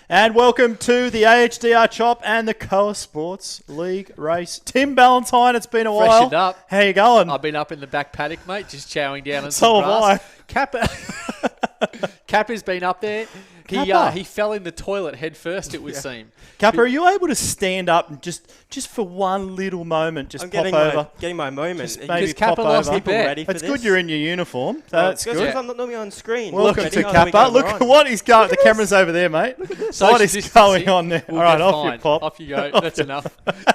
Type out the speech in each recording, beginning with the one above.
And welcome to the AHDR Chop and the Coa Sports League race. Tim Ballantyne, it's been a while. Freshened up. How you going? I've been up in the back paddock, mate, just chowing down on So some have grass. Kappa's been up there. He fell in the toilet head first, it would seem. Kappa, are you able to stand up and just for one little moment, just I'm pop over? getting my moment. Just You maybe just pop Kappa lost over. his bet. ready for It's this? good you're in your uniform. That's Because good. I'm not normally on screen. Welcome Look, to oh, there we Kappa. go, Look we're at on. what he's going. The camera's over there, mate. Social What is distancing going on there? will All right, be off you fine. pop. Off you go. That's enough.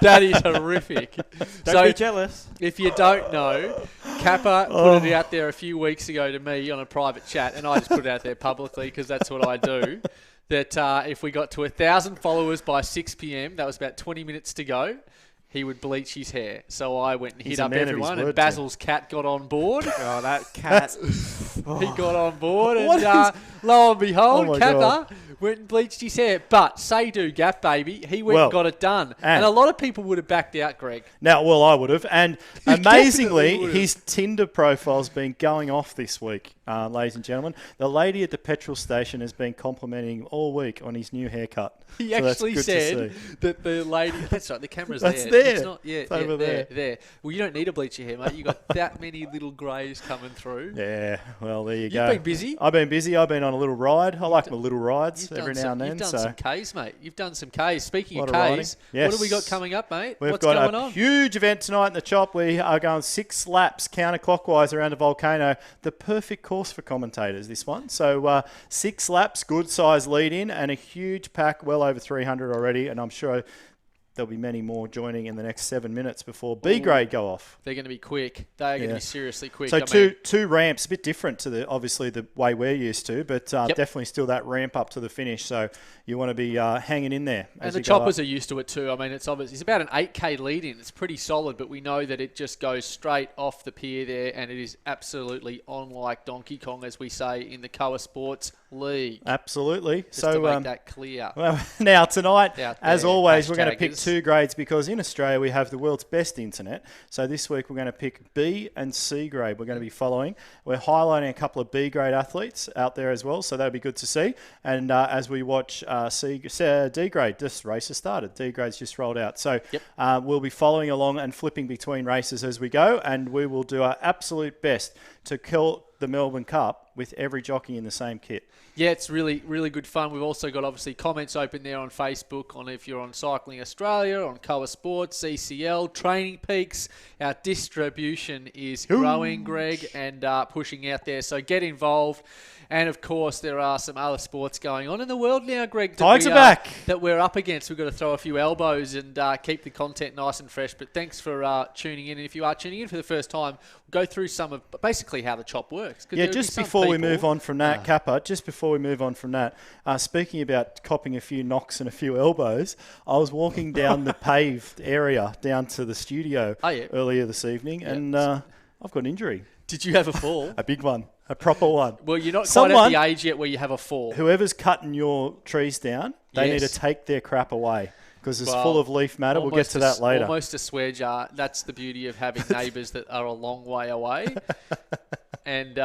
That is horrific. Don't be jealous. If you don't know, Kappa put it out there a few weeks ago to me on a private chat, and I just put it out there publicly because that's what I do, that if we got to 1,000 followers by 6 p.m, that was about 20 minutes to go, he would bleach his hair. So I went and He's hit a up man of his everyone, word, and Basil's cat got on board. Oh, that cat. He got on board, and What is- lo and behold, Oh my Kappa God. went and bleached his hair. But say do Gaff, baby, he went Well, and got it done. and- And a lot of people would have backed out, Greg. Now, well, I would have. And definitely amazingly, would have. his Tinder profile's been going off this week, ladies and gentlemen. The lady at the petrol station has been complimenting him all week on his new haircut. He So that's actually good to said see. that the lady... That's right, the camera's That's there. there. It's not, It's over there. Well, you don't need to bleach your hair, mate. You got that many little greys coming through. Yeah, well, there you You've go. been busy. I've been busy. I've been on a little ride. I like my little rides You've every done now and then. You've done So some Ks, mate. You've done some Ks. Speaking Lot of of riding. Ks, Yes. what have we got coming up, mate? we've What's got going a on? huge event tonight in the Chop. We are going 6 laps counterclockwise around the volcano. The perfect course for commentators, this one. So 6 laps, good size lead in, and a huge pack, well over 300 already. And I'm sure there'll be many more joining in the next 7 minutes before B grade go off. They're going to be quick. They're going to Yeah. be seriously quick. So I mean, two ramps, a bit different to the way we're used to, but definitely still that ramp up to the finish. So you want to be hanging in there. and as the you go choppers up. are used to it too. I mean, it's obvious. It's about an 8K lead in. It's pretty solid, but we know that it just goes straight off the pier there, and it is absolutely on like Donkey Kong, as we say in the Coa Sports League. Absolutely. Just So to make that clear. well, now tonight, Out as there, always, we're going to pick hashtaggers. 2 grades because in Australia we have the world's best internet. So this week we're going to pick B and C grade. We're going to be following. We're highlighting a couple of B grade athletes out there as well, so that'll be good to see. And as we watch D grade, this race has started. D grade's just rolled out. So we'll be following along and flipping between races as we go, and we will do our absolute best to kill the Melbourne Cup with every jockey in the same kit. Yeah, it's really, really good fun. We've also got, obviously, comments open there on Facebook on if you're on Cycling Australia, on Coa Sports, CCL, Training Peaks. Our distribution is growing, Greg, and pushing out there. So get involved. And, of course, there are some other sports going on in the world now, Greg. Tigers are back. That we're up against. We've got to throw a few elbows and keep the content nice and fresh. But thanks for tuning in. And if you are tuning in for the first time, go through some of basically how the chop works. Yeah, just before we move on from that, Kappa, just before we move on from that, speaking about copping a few knocks and a few elbows, I was walking down the paved area down to the studio earlier this evening, and I've got an injury. Did you have a fall? A big one. A proper one. Well, you're not quite at the age yet where you have a fall. Whoever's cutting your trees down, they need to take their crap away because it's full of leaf matter. We'll get to that later. Almost a swear jar. That's the beauty of having neighbours that are a long way away. And,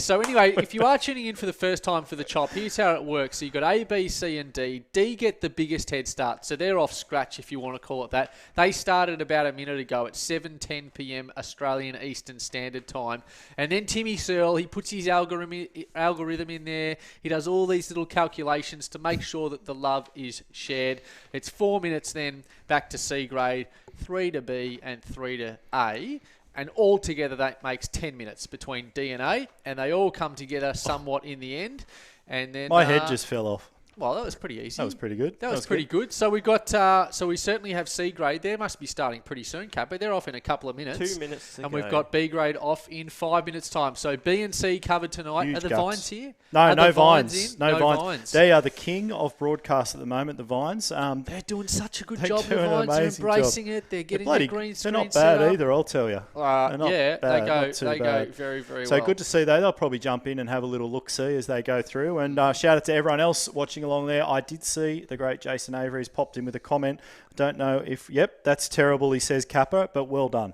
so anyway, if you are tuning in for the first time for the chop, here's how it works. So you've got A, B, C, and D. D get the biggest head start. So they're off scratch, if you want to call it that. They started about a minute ago at 7:10 p.m. Australian Eastern Standard Time. And then Timmy Searle, he puts his algorithm in there. He does all these little calculations to make sure that the love is shared. It's 4 minutes then back to C grade, 3 to B, and 3 to A. And altogether, that makes 10 minutes between D and A, and they all come together somewhat in the end. And then My head just fell off. Well, that was pretty easy. That was pretty good. That was pretty good. So we got. So we certainly have C grade. They must be starting pretty soon, Kappa. They're off in a couple of minutes. 2 minutes to and go. we've got B grade off in 5 minutes' time. So B and C covered tonight. Huge Are the guts. Vines here? No, Are no the Vines. in? No Vines. They are the king of broadcast at the moment, the Vines. They're doing such a good They job. do The an Vines are amazing embracing job. it. They're getting bloody, the green they're screen not set bad up. either, I'll tell you. They're not Yeah, bad, they go. not too They bad. go very, very So well. good to see they. They'll probably jump in and have a little look-see as they go through. And shout out to everyone else watching along there. I did see the great Jason Avery's popped in with a comment. I don't know if, that's terrible, he says, Kappa, but well done.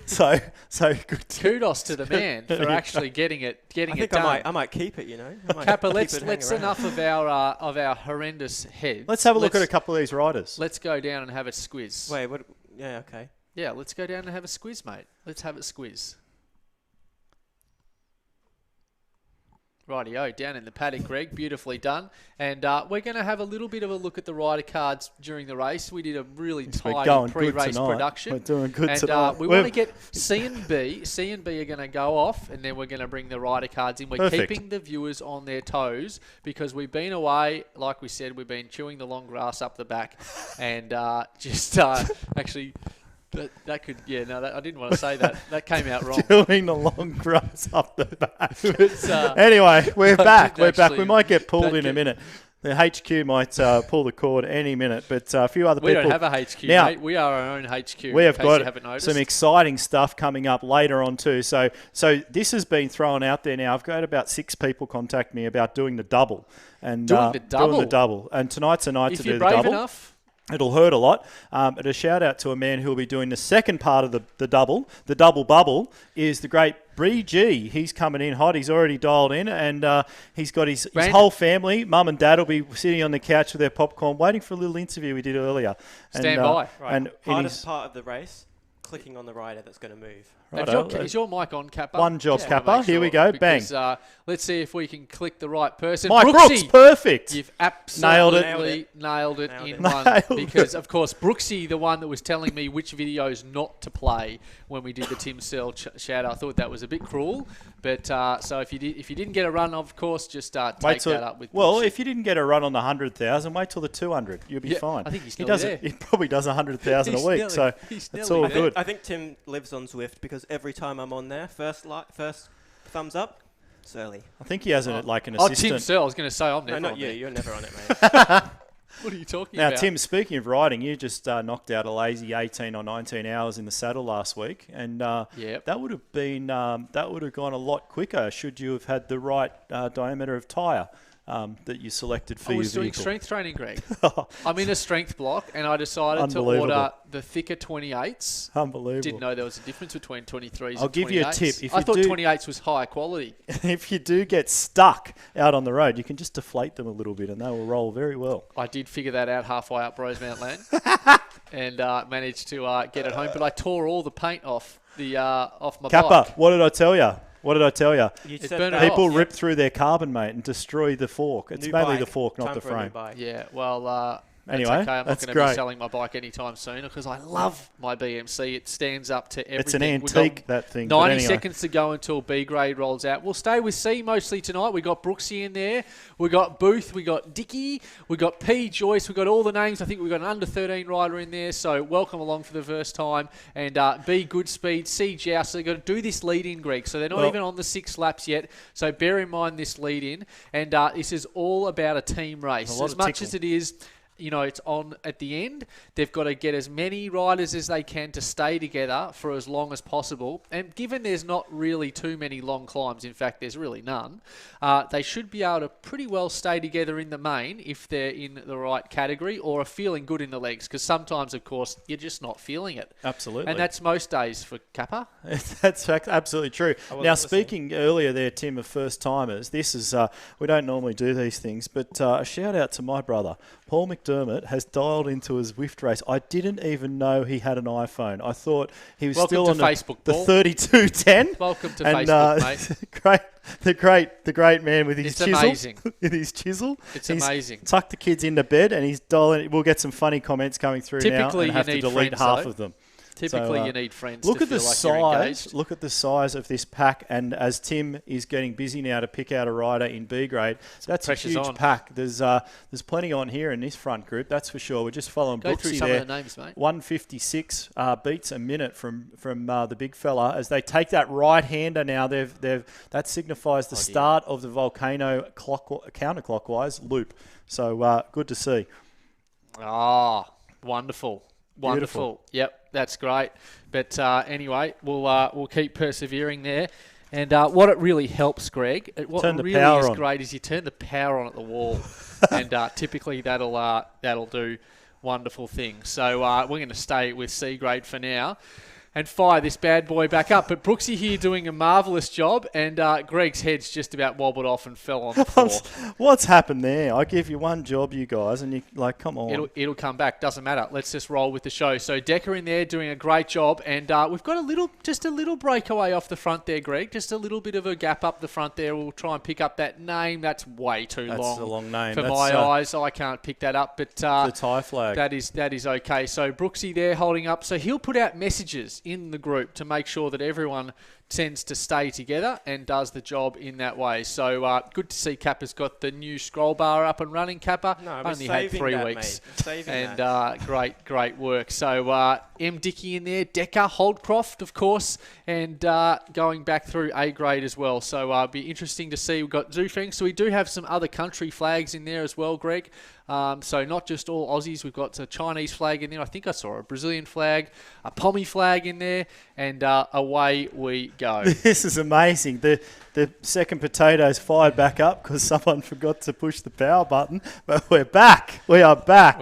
So good. Kudos to the man for actually getting it I think done. I might keep it. Kappa, let's enough of our horrendous heads. Let's have a look at a couple of these riders. Let's go down and have a squiz. Wait, what? Yeah, okay. Yeah, let's go down and have a squiz, mate. Let's have a squiz. Rightio, down in the paddock, Greg. Beautifully done. And we're going to have a little bit of a look at the rider cards during the race. We did a really tidy pre-race production. We're doing good and, tonight. We want to get C and B. C and B are going to go off, and then we're going to bring the rider cards in. We're Perfect. keeping the viewers on their toes because we've been away. Like we said, we've been chewing the long grass up the back. And actually... That could, yeah, no, I didn't want to say that. That came out wrong. Doing the long grass up the back. Anyway, we're back. We're back. We might get pulled in a minute. The HQ might pull the cord any minute, but a few other people. We don't have a HQ, now, mate. We are our own HQ. We have got some some exciting stuff coming up later on too. So this has been thrown out there now. I've got about 6 people contact me about doing the double. And doing the double? And tonight's a night to do the double. If you're brave enough. It'll hurt a lot. But a shout out to a man who will be doing the second part of the double. The double bubble is the great Bree G. He's coming in hot. He's already dialed in, and he's got his whole family. Mum and Dad will be sitting on the couch with their popcorn, waiting for a little interview we did earlier. Stand by. Right. And hardest part of the race, clicking on the rider that's going to move. Is your mic on, Kappa? One job, Kappa. Here we go. Because, bang. Let's see if we can click the right person. Mike Brooksy, Brooks, perfect. You've absolutely Nailed it. in one. Because, of course, Brooksy, the one that was telling me which videos not to play when we did the Tim Searle shout, I thought that was a bit cruel. But so if you didn't get a run, of course, just take that up with. Well, Brooksy. if you didn't get a run on the 100,000, wait till the 200. You'll be fine. I think he's he nearly does there. He probably does 100,000 a week, so it's all good. I think Tim lives on Zwift because every time I'm on there, first thumbs up, Surly. I think he has an assistant. Tim Searle. I was going to say I'm never No, not on you. there. You're never on it, mate. What are you talking Now, about? Tim, speaking of riding, you just knocked out a lazy 18 or 19 hours in the saddle last week, and that would have been that would have gone a lot quicker should you have had the right diameter of tyre that you selected for your vehicle. I was doing strength training, Greg. I'm in a strength block, and I decided to order the thicker 28s. Unbelievable. Didn't know there was a difference between 23s I'll and 28s. give you a tip. I thought 28s was higher quality. If you do get stuck out on the road, you can just deflate them a little bit, and they will roll very well. I did figure that out halfway up Rosemount Land, and managed to get it home. But I tore all the paint off my Kappa, bike. what did I tell you? What did I tell you? People rip through their carbon, mate, and destroy the fork. It's mainly the fork, not the frame. Yeah, well, anyway, that's okay. I'm not that's going to great. be selling my bike anytime soon because I love my BMC. It stands up to everything. It's an antique, that thing. 90 seconds to go until B grade rolls out. We'll stay with C mostly tonight. We got Brooksy in there. We got Booth. We got Dicky. We got P Joyce. We got all the names. I think we got an under 13 rider in there. So welcome along for the first time. And B Goodspeed, C Joust. So they've got to do this lead in, Greg. So they're not even on the 6 laps yet. So bear in mind this lead in. And this is all about a team race. As much as it is, it's on at the end. They've got to get as many riders as they can to stay together for as long as possible. And given there's not really too many long climbs, in fact, there's really none, they should be able to pretty well stay together in the main if they're in the right category or are feeling good in the legs. Because sometimes, of course, you're just not feeling it. Absolutely. And that's most days for Kappa. That's absolutely true. Now, speaking earlier there, Tim, of first-timers, this is, we don't normally do these things, but a shout-out to my brother. Paul McDermott has dialed into his Zwift race. I didn't even know he had an iPhone. I thought he was still on Facebook, the 3210. Welcome to Facebook, mate. the great man with his it's chisel. Amazing. With his chisel. It's he's amazing. Tucked the kids into bed, and he's dialing. We'll get some funny comments coming through now, and have to delete half of them. Typically, you need friends. Look to at the feel like size. you're engaged. Look at the size of this pack, and as Tim is getting busy now to pick out a rider in B grade, that's a huge pack. There's plenty on here in this front group, that's for sure. We're just following Go through Brooksy some there. of the names, mate. 156 beats a minute from the big fella as they take that right hander now. That signifies the start of the volcano counterclockwise loop. So good to see. Ah, wonderful. Wonderful. Yep, that's great. But anyway, we'll keep persevering there. And what it really helps, Greg, what really is great is you turn the power on at the wall, and typically that'll do wonderful things. So we're going to stay with C grade for now. and fire this bad boy back up. But Brooksy here doing a marvellous job, and Greg's head's just about wobbled off and fell on the floor. What's happened there? I give you one job, you guys, and you come on. It'll come back. Doesn't matter. Let's just roll with the show. So Decker in there doing a great job, and we've got just a little breakaway off the front there, Greg. Just a little bit of a gap up the front there. We'll try and pick up that name. That's way too long. That's a long name for my eyes. I can't pick that up, but the Thai flag. That is okay. So Brooksy there holding up. So he'll put out messages in the group to make sure that everyone tends to stay together and does the job in that way. So good to see Kappa's got the new scroll bar up and running. Kappa only had 3 weeks, and great work. So M Dickey in there, Decker, Holdcroft of course, and going back through A grade as well. So it'll be interesting to see. We've got Zufeng, so we do have some other country flags in there as well, Greg. So not just all Aussies, we've got a Chinese flag in there. I think I saw a Brazilian flag, a Pommy flag in there, and away we go. This is amazing. The second potatoes fired back up because someone forgot to push the power button, but we're back. We are back.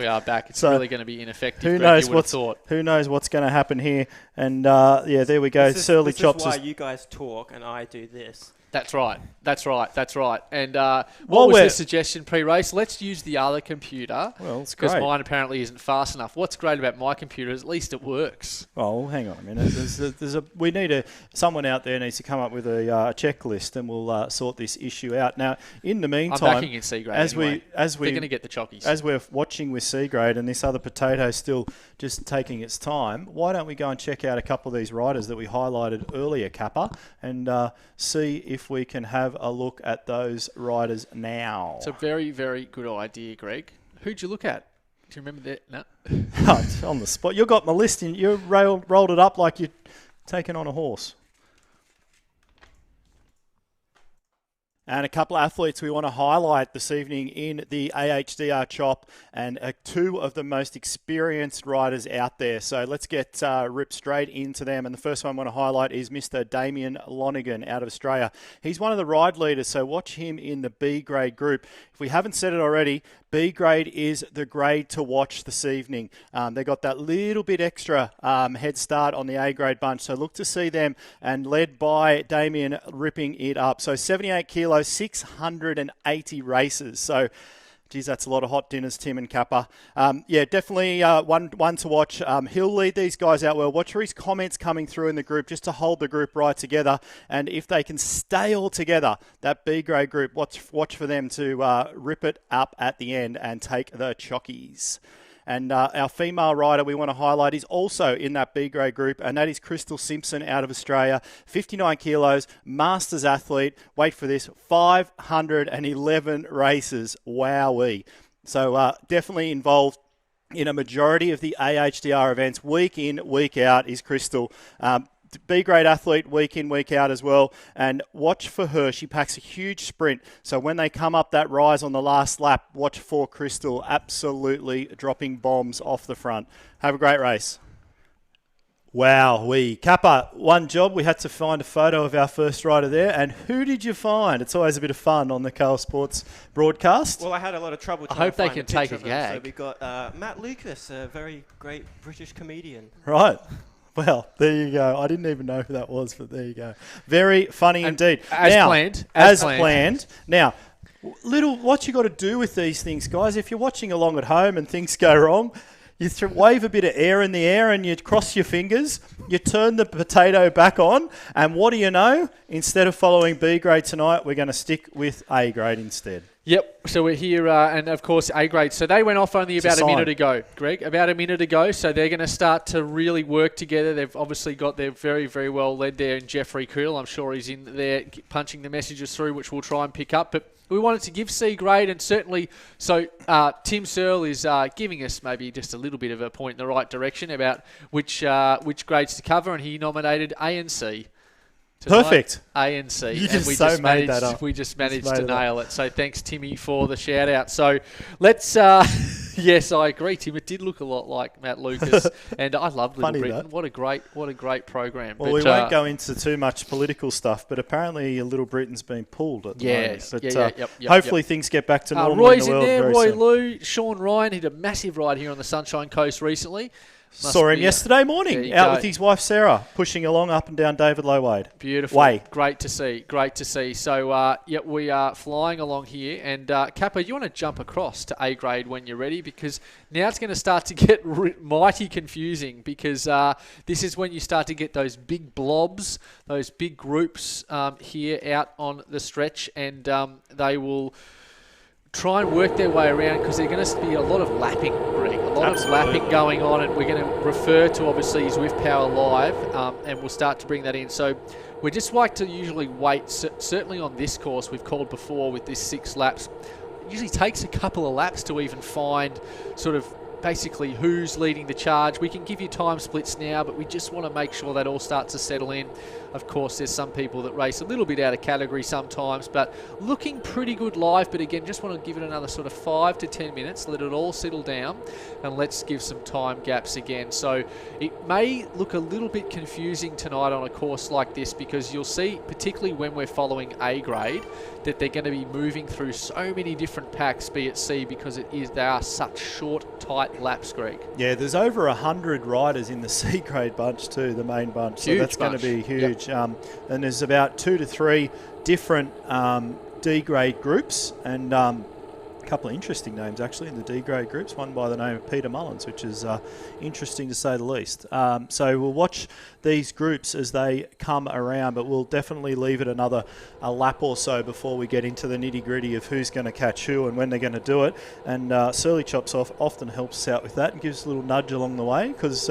It's really going to be ineffective. Who knows what's going to happen here? And there we go. Surly Chops. This is why you guys talk and I do this. That's right. And what was the suggestion pre-race? Let's use the other computer. Well, it's great. Because mine apparently isn't fast enough. What's great about my computer is at least it works. Oh, hang on a minute. Someone out there needs to come up with a checklist, and we'll sort this issue out. Now, in the meantime, I'm backing in C grade. They're going to get the chockies. As we're watching with C grade, and this other potato still just taking its time, why don't we go and check out a couple of these riders that we highlighted earlier, Kappa, and see if we can have a look at those riders now. It's a very, very good idea, Greg. Who'd you look at? Do you remember that? No. Oh, it's on the spot. You got my list, and you rolled it up like you're taking on a horse. And a couple of athletes we want to highlight this evening in the AHDR Chop, and 2 of the most experienced riders out there. So let's get ripped straight into them. And the first one I want to highlight is Mr. Damien Lonergan out of Australia. He's one of the ride leaders, so watch him in the B grade group. If we haven't said it already, B grade is the grade to watch this evening. They got that little bit extra head start on the A grade bunch, so look to see them, and led by Damien ripping it up. So 78 kilos, 680 races. So, geez, that's a lot of hot dinners, Tim and Kappa. Definitely one to watch. He'll lead these guys out well. Watch for his comments coming through in the group just to hold the group right together. And if they can stay all together, that B grade group, watch for them to rip it up at the end and take the chockies. And our female rider we want to highlight is also in that B grade group, and that is Crystal Simpson out of Australia. 59 kilos, masters athlete. Wait for this, 511 races. Wowee. So definitely involved in a majority of the AHDR events. Week in, week out is Crystal. B-grade athlete week in, week out as well. And watch for her. She packs a huge sprint. So when they come up that rise on the last lap, watch for Crystal absolutely dropping bombs off the front. Have a great race. Wow, Kappa, one job. We had to find a photo of our first rider there. And who did you find? It's always a bit of fun on the KL Sports broadcast. Well, I had a lot of trouble trying I hope to they find can a take picture a of him. gag. So we got Matt Lucas, a very great British comedian. Right. Well, there you go. I didn't even know who that was, but there you go. Very funny indeed. As planned. Now, what you got to do with these things, guys, if you're watching along at home and things go wrong, you wave a bit of air in the air and you cross your fingers, you turn the potato back on, and what do you know? Instead of following B grade tonight, we're going to stick with A grade instead. Yep, so we're here, and of course A grade. So they went off only about a minute ago, Greg, about a minute ago. So they're going to start to really work together. They've obviously got their very, very well led there in Jeffrey Creel. I'm sure he's in there punching the messages through, which we'll try and pick up. But we wanted to give C grade, and certainly, so Tim Searle is giving us maybe just a little bit of a point in the right direction about which grades to cover, and he nominated A and C. Tonight, perfect. A and C. You and we just managed to nail it. So thanks, Timmy, for the shout out. So let's, yes, I agree, Tim. It did look a lot like Matt Lucas, and I love Little Britain. That. What a great program. Well, we won't go into too much political stuff, but apparently Little Britain's been pulled at the moment. But hopefully things get back to normal Roy's in the world there, very Roy soon. Lou, Sean Ryan hit a massive ride here on the Sunshine Coast recently. Saw him be- yesterday There morning you out go. with his wife Sarah, pushing along up and down David Low Wade. Beautiful. Way. Great to see. Great to see. So, we are flying along here. And, Kappa, you want to jump across to A grade when you're ready? Because now it's going to start to get mighty confusing, because this is when you start to get those big blobs, those big groups here out on the stretch, and they will try and work their way around, because there's going to be a lot of lapping, Greg. A lot of lapping going on, and we're going to refer to, obviously, Zwift Power Live, and we'll start to bring that in. So we just like to usually wait, certainly on this course we've called before with this 6 laps. It usually takes a couple of laps to even find sort of basically who's leading the charge. We can give you time splits now, but we just want to make sure that all starts to settle in. Of course, there's some people that race a little bit out of category sometimes, but looking pretty good live. But again, just want to give it another sort of 5 to 10 minutes, let it all settle down, and let's give some time gaps again. So it may look a little bit confusing tonight on a course like this, because you'll see, particularly when we're following A grade, that they're going to be moving through so many different packs, be it C, because they are such short, tight laps, Greg. Yeah, there's over 100 riders in the C grade bunch too, the main bunch. So Huge that's going to bunch. be huge. And there's about 2 to 3 different D grade groups, and a couple of interesting names actually in the D grade groups. One by the name of Peter Mullins, which is interesting to say the least. So we'll watch these groups as they come around, but we'll definitely leave it a lap or so before we get into the nitty gritty of who's going to catch who and when they're going to do it. And Surly Chops often helps us out with that and gives us a little nudge along the way, because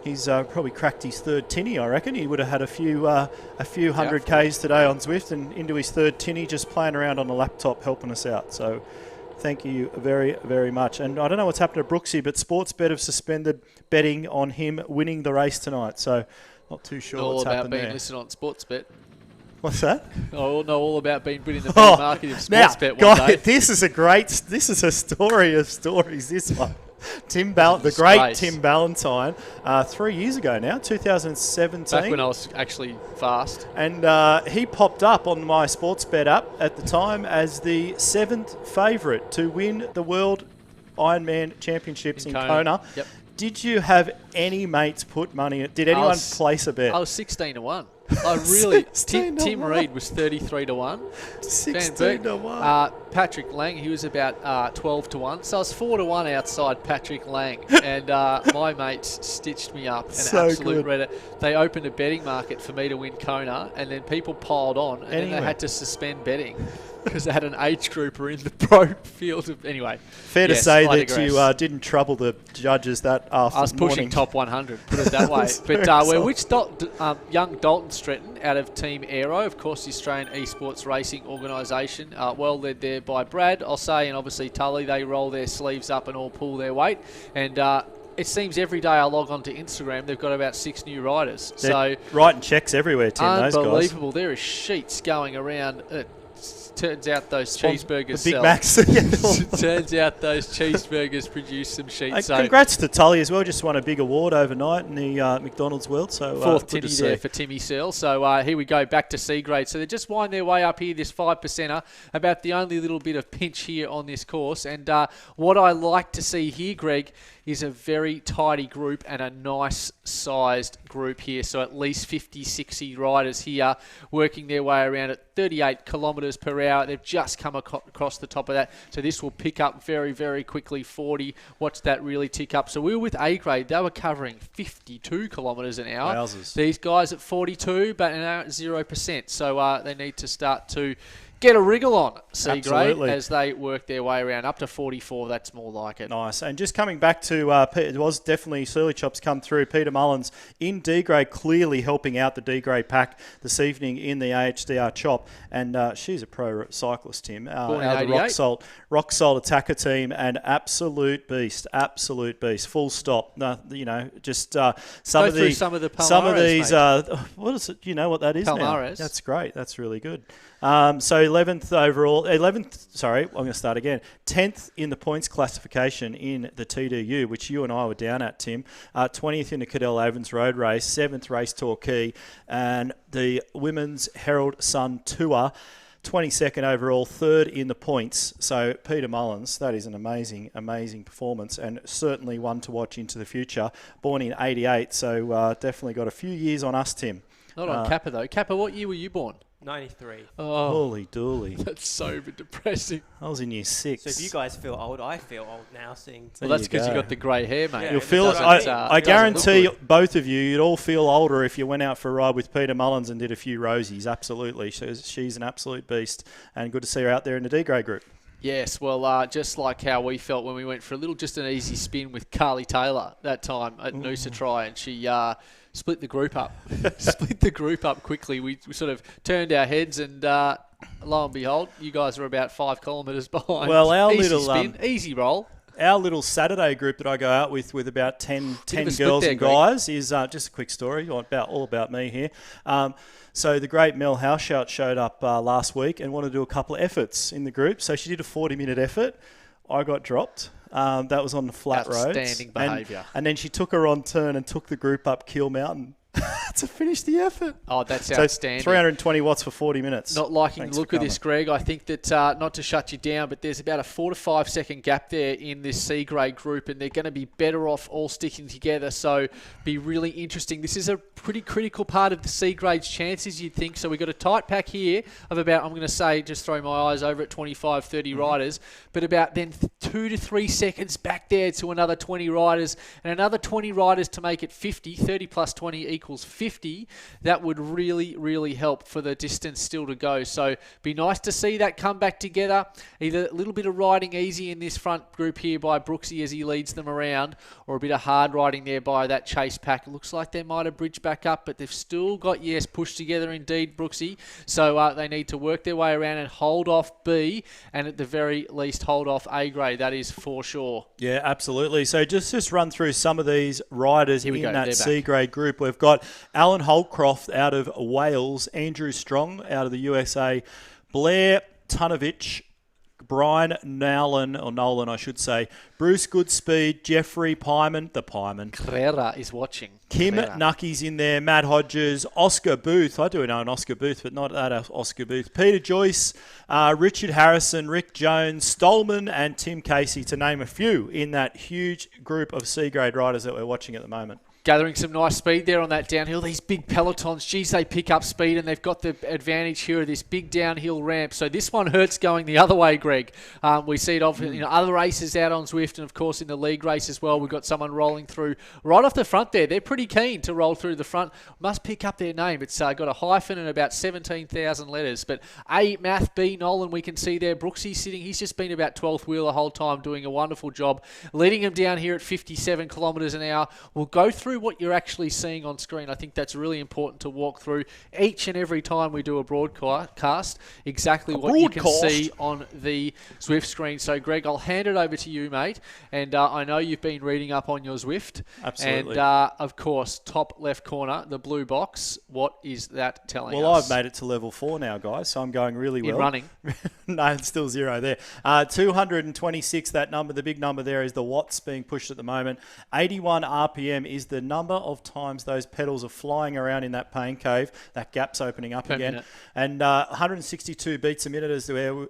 he's probably cracked his 3rd tinny, I reckon. He would have had a few 100 Ks today on Zwift, and into his 3rd tinny, just playing around on the laptop helping us out. So thank you very, very much. And I don't know what's happened to Brooksy, but Sportsbet have suspended betting on him winning the race tonight. So not too sure All what's about happened being there. listed on Sportsbet. What's that? I know all about being put in the betting market of Now, Sportsbet one guys, day. this is a story of stories, this one. Tim great Disgrace. Tim Ballantyne, 3 years ago now, 2017. Back when I was actually fast. And he popped up on my Sportsbet app at the time as the 7th favourite to win the World Ironman Championships in Kona. Yep. Did you have any mates put money? Did anyone place a bet? I was 16 to 1. I really. 16 to Tim 1. Reed was 33 to 1. 16 to 1. Patrick Lang, he was about 12 to 1. So I was 4 to 1 outside Patrick Lang. And my mates stitched me up. An So absolute good. Reddit. They opened a betting market for me to win Kona, and then people piled on, and then they had to suspend betting because they had an age grouper in the pro field. Anyway. Fair to yes, say I that digress. you didn't trouble the judges that afternoon. I was pushing top 100, put it that way. But we're with young Dalton Stretton out of Team Aero, of course, the Australian Esports Racing Organisation, well led there by Brad, I'll say, and obviously Tully. They roll their sleeves up and all pull their weight. And it seems every day I log on to Instagram, they've got about 6 new riders. They're writing checks everywhere, Tim, those guys. Unbelievable. There are sheets going around. Turns out those cheeseburgers Big sell. Macs. Turns out those cheeseburgers produce some sheets. So Congrats to Tully as well. Just won a big award overnight in the McDonald's World. So 4th good tinny to see. there for Timmy Searle. So here we go, back to C grade. So they're just winding their way up here, this 5%er, about the only little bit of pinch here on this course. And what I like to see here, Greg, is a very tidy group and a nice sized group here. So at least 50, 60 riders here working their way around at 38 kilometres per hour. They've just come across the top of that. So this will pick up very, very quickly, 40. Watch that really tick up. So we were with A grade. They were covering 52 kilometres an hour. Wowzers. These guys at 42, but now at 0%. So they need to start to get a wriggle on C grade Absolutely. as they work their way around. Up to 44, that's more like it. Nice. And just coming back to, it was definitely Surly Chops come through. Peter Mullins in D grade, clearly helping out the D grade pack this evening in the AHDR Chop. And she's a pro cyclist, Tim. Born in Out of the 88. Rock Salt Attacker team, and absolute beast. Full stop. Just some Go of through these. some of the Some of Palmares, these. mate. What is it? You know what that is now? Palmares. That's great. That's really good. So 11th overall, 11th, sorry, I'm going to start again. 10th in the points classification in the TDU, which you and I were down at, Tim. 20th in the Cadell Evans Road Race, 7th Race Torquay, and the Women's Herald Sun Tour 22nd overall, 3rd in the points. So Peter Mullins, that is an amazing, amazing performance, and certainly one to watch into the future. Born in 88, so definitely got a few years on us, Tim. Not on Kappa, though. Kappa, what year were you born? 93. Oh, Holy dooly. that's so depressing. I was in year 6. So if you guys feel old, I feel old now seeing... Well, that's you because you go. got the grey hair, mate. Yeah, You'll it feel. doesn't- I it doesn't guarantee look good. both of you, you'd all feel older if you went out for a ride with Peter Mullins and did a few rosies. Absolutely, she's an absolute beast, and good to see her out there in the D grade group. Yes, well, just like how we felt when we went for just an easy spin with Carly Taylor that time at Noosa Try, and she split the group up. Split the group up quickly. We sort of turned our heads, and lo and behold, you guys were about 5 kilometres behind. Well, our easy little, spin, easy roll. Our little Saturday group that I go out with about 10 Bit of a split girls there, and Greg. guys is just a quick story all about me here. So the great Mel Haushout showed up last week and wanted to do a couple of efforts in the group. So she did a 40-minute effort. I got dropped. That was on the flat roads. Outstanding behaviour. And then she took her on turn and took the group up Kill Mountain to finish the effort. Oh, that's So outstanding. 320 watts for 40 minutes. Not liking Thanks the look for of this, Greg. I think that, not to shut you down, but there's about a 4 to 5 second gap there in this C grade group, and they're going to be better off all sticking together. So be really interesting. This is a pretty critical part of the C grade's chances, you'd think. So we've got a tight pack here of about, I'm going to say, just throw my eyes over at 25, 30 riders, but about then 2 to 3 seconds back there to another 20 riders, and another 20 riders to make it 50. 30 plus 20 equals 50. That would really, really help for the distance still to go. So be nice to see that come back together. Either a little bit of riding easy in this front group here by Brooksy as he leads them around, or a bit of hard riding there by that chase pack. It looks like they might have bridged back up, but they've still got, yes, pushed together indeed, Brooksy. So they need to work their way around and hold off B, and at the very least hold off A grade. That is for sure. Yeah, absolutely. So just run through some of these riders Here we in go. that They're C back. grade group. We've got Alan Holcroft out of Wales, Andrew Strong out of the USA, Blair Tunovich, Brian Nolan, I should say, Bruce Goodspeed, Jeffrey Pyman, the Pyman, Carrera is watching. Kim Carrera. Nucky's in there, Matt Hodges, Oscar Booth. I do know an Oscar Booth, but not that Oscar Booth. Peter Joyce, Richard Harrison, Rick Jones, Stolman, and Tim Casey, to name a few in that huge group of C grade riders that we're watching at the moment. Gathering some nice speed there on that downhill. These big pelotons, geez, they pick up speed, and they've got the advantage here of this big downhill ramp. So this one hurts going the other way, Greg. We see it often in other races out on Zwift, and of course in the league race as well. We've got someone rolling through right off the front there. They're pretty keen to roll through the front. Must pick up their name. It's got a hyphen and about 17,000 letters. But A, Math, B, Nolan, we can see there. Brooksy sitting. He's just been about 12th wheel the whole time, doing a wonderful job. Leading them down here at 57 kilometres an hour. We'll go through what you're actually seeing on screen. I think that's really important to walk through each and every time we do a broadcast, exactly what you can see on the Zwift screen. So, Greg, I'll hand it over to you, mate. And I know you've been reading up on your Zwift. Absolutely. And, of course, top left corner, the blue box. What is that telling us? Well, I've made it to level 4 now, guys, so I'm going really well. In running. No, it's still 0 there. 226, that number, the big number there is the watts being pushed at the moment. 81 RPM is the number of times those pedals are flying around in that pain cave. That gap's opening up Per again. minute. And 162 beats a minute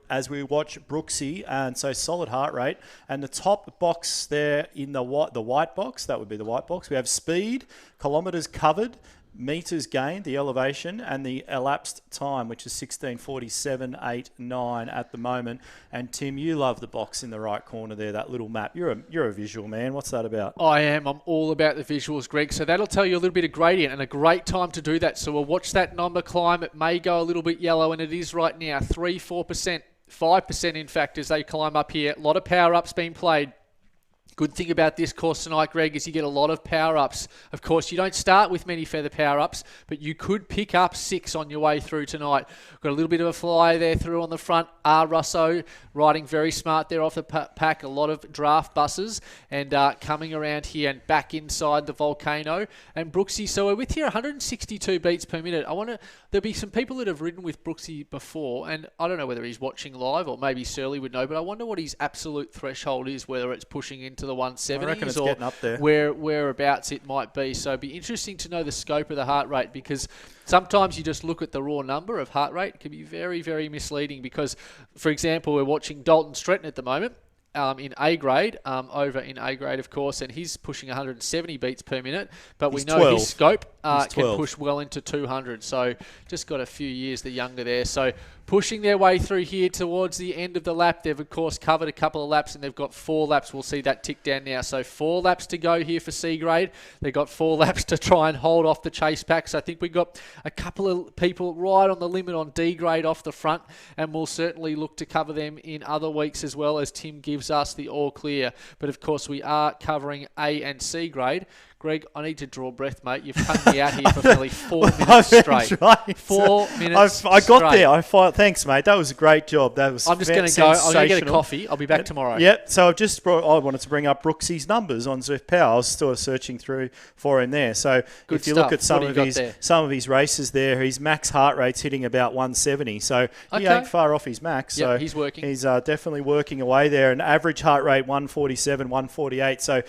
as we watch Brooksy, and so solid heart rate. And the top box there in the white box, that would be the white box, we have speed, kilometres covered, meters gained, the elevation, and the elapsed time, which is 16:47.89 at the moment. And Tim, you love the box in the right corner there, that little map. You're a visual man. What's that about? I am. I'm all about the visuals, Greg. So that'll tell you a little bit of gradient, and a great time to do that. So we'll watch that number climb. It may go a little bit yellow, and it is right now 3, 4%, 5% in fact as they climb up here. A lot of power-ups being played. Good thing about this course tonight, Greg, is you get a lot of power-ups. Of course, you don't start with many feather power-ups, but you could pick up 6 on your way through tonight. Got a little bit of a flyer there through on the front. R. Russo riding very smart there off the pack. A lot of draft buses and coming around here and back inside the volcano. And Brooksy, so we're with here 162 beats per minute. I want to there'll be some people that have ridden with Brooksy before, and I don't know whether he's watching live or maybe Surly would know, but I wonder what his absolute threshold is, whether it's pushing into the 170s I reckon it's or getting up there. whereabouts it might be. So it'd be interesting to know the scope of the heart rate, because sometimes you just look at the raw number of heart rate. It can be very, very misleading because, for example, we're watching Dalton Stretton at the moment. In A grade, over in A grade, of course, and he's pushing 170 beats per minute. But we He's know 12. his scope He's can 12. push well into 200. So just got a few years the younger there. So pushing their way through here towards the end of the lap. They've, of course, covered a couple of laps, and they've got 4 laps. We'll see that tick down now. So 4 laps to go here for C grade. They've got 4 laps to try and hold off the chase pack. So I think we've got a couple of people right on the limit on D grade off the front, and we'll certainly look to cover them in other weeks as well, as Tim gives us the all clear. But of course, we are covering A and C grade. Greg, I need to draw breath, mate. You've hung me out here for nearly 4 minutes straight. 4 minutes I got straight. there. Thanks, mate. That was a great job. That was I'm just going to go. I'm going to get a sensational. coffee. I'll be back tomorrow. Yep. So I wanted to bring up Brooksy's numbers on Zwift Power. I was still searching through for him there. So Good if you look stuff. at some What of do you got there? some of his races there, his max heart rate's hitting about 170. So he Okay. ain't far off his max. Yep, So he's working. He's definitely working away there. An average heart rate 147, 148. So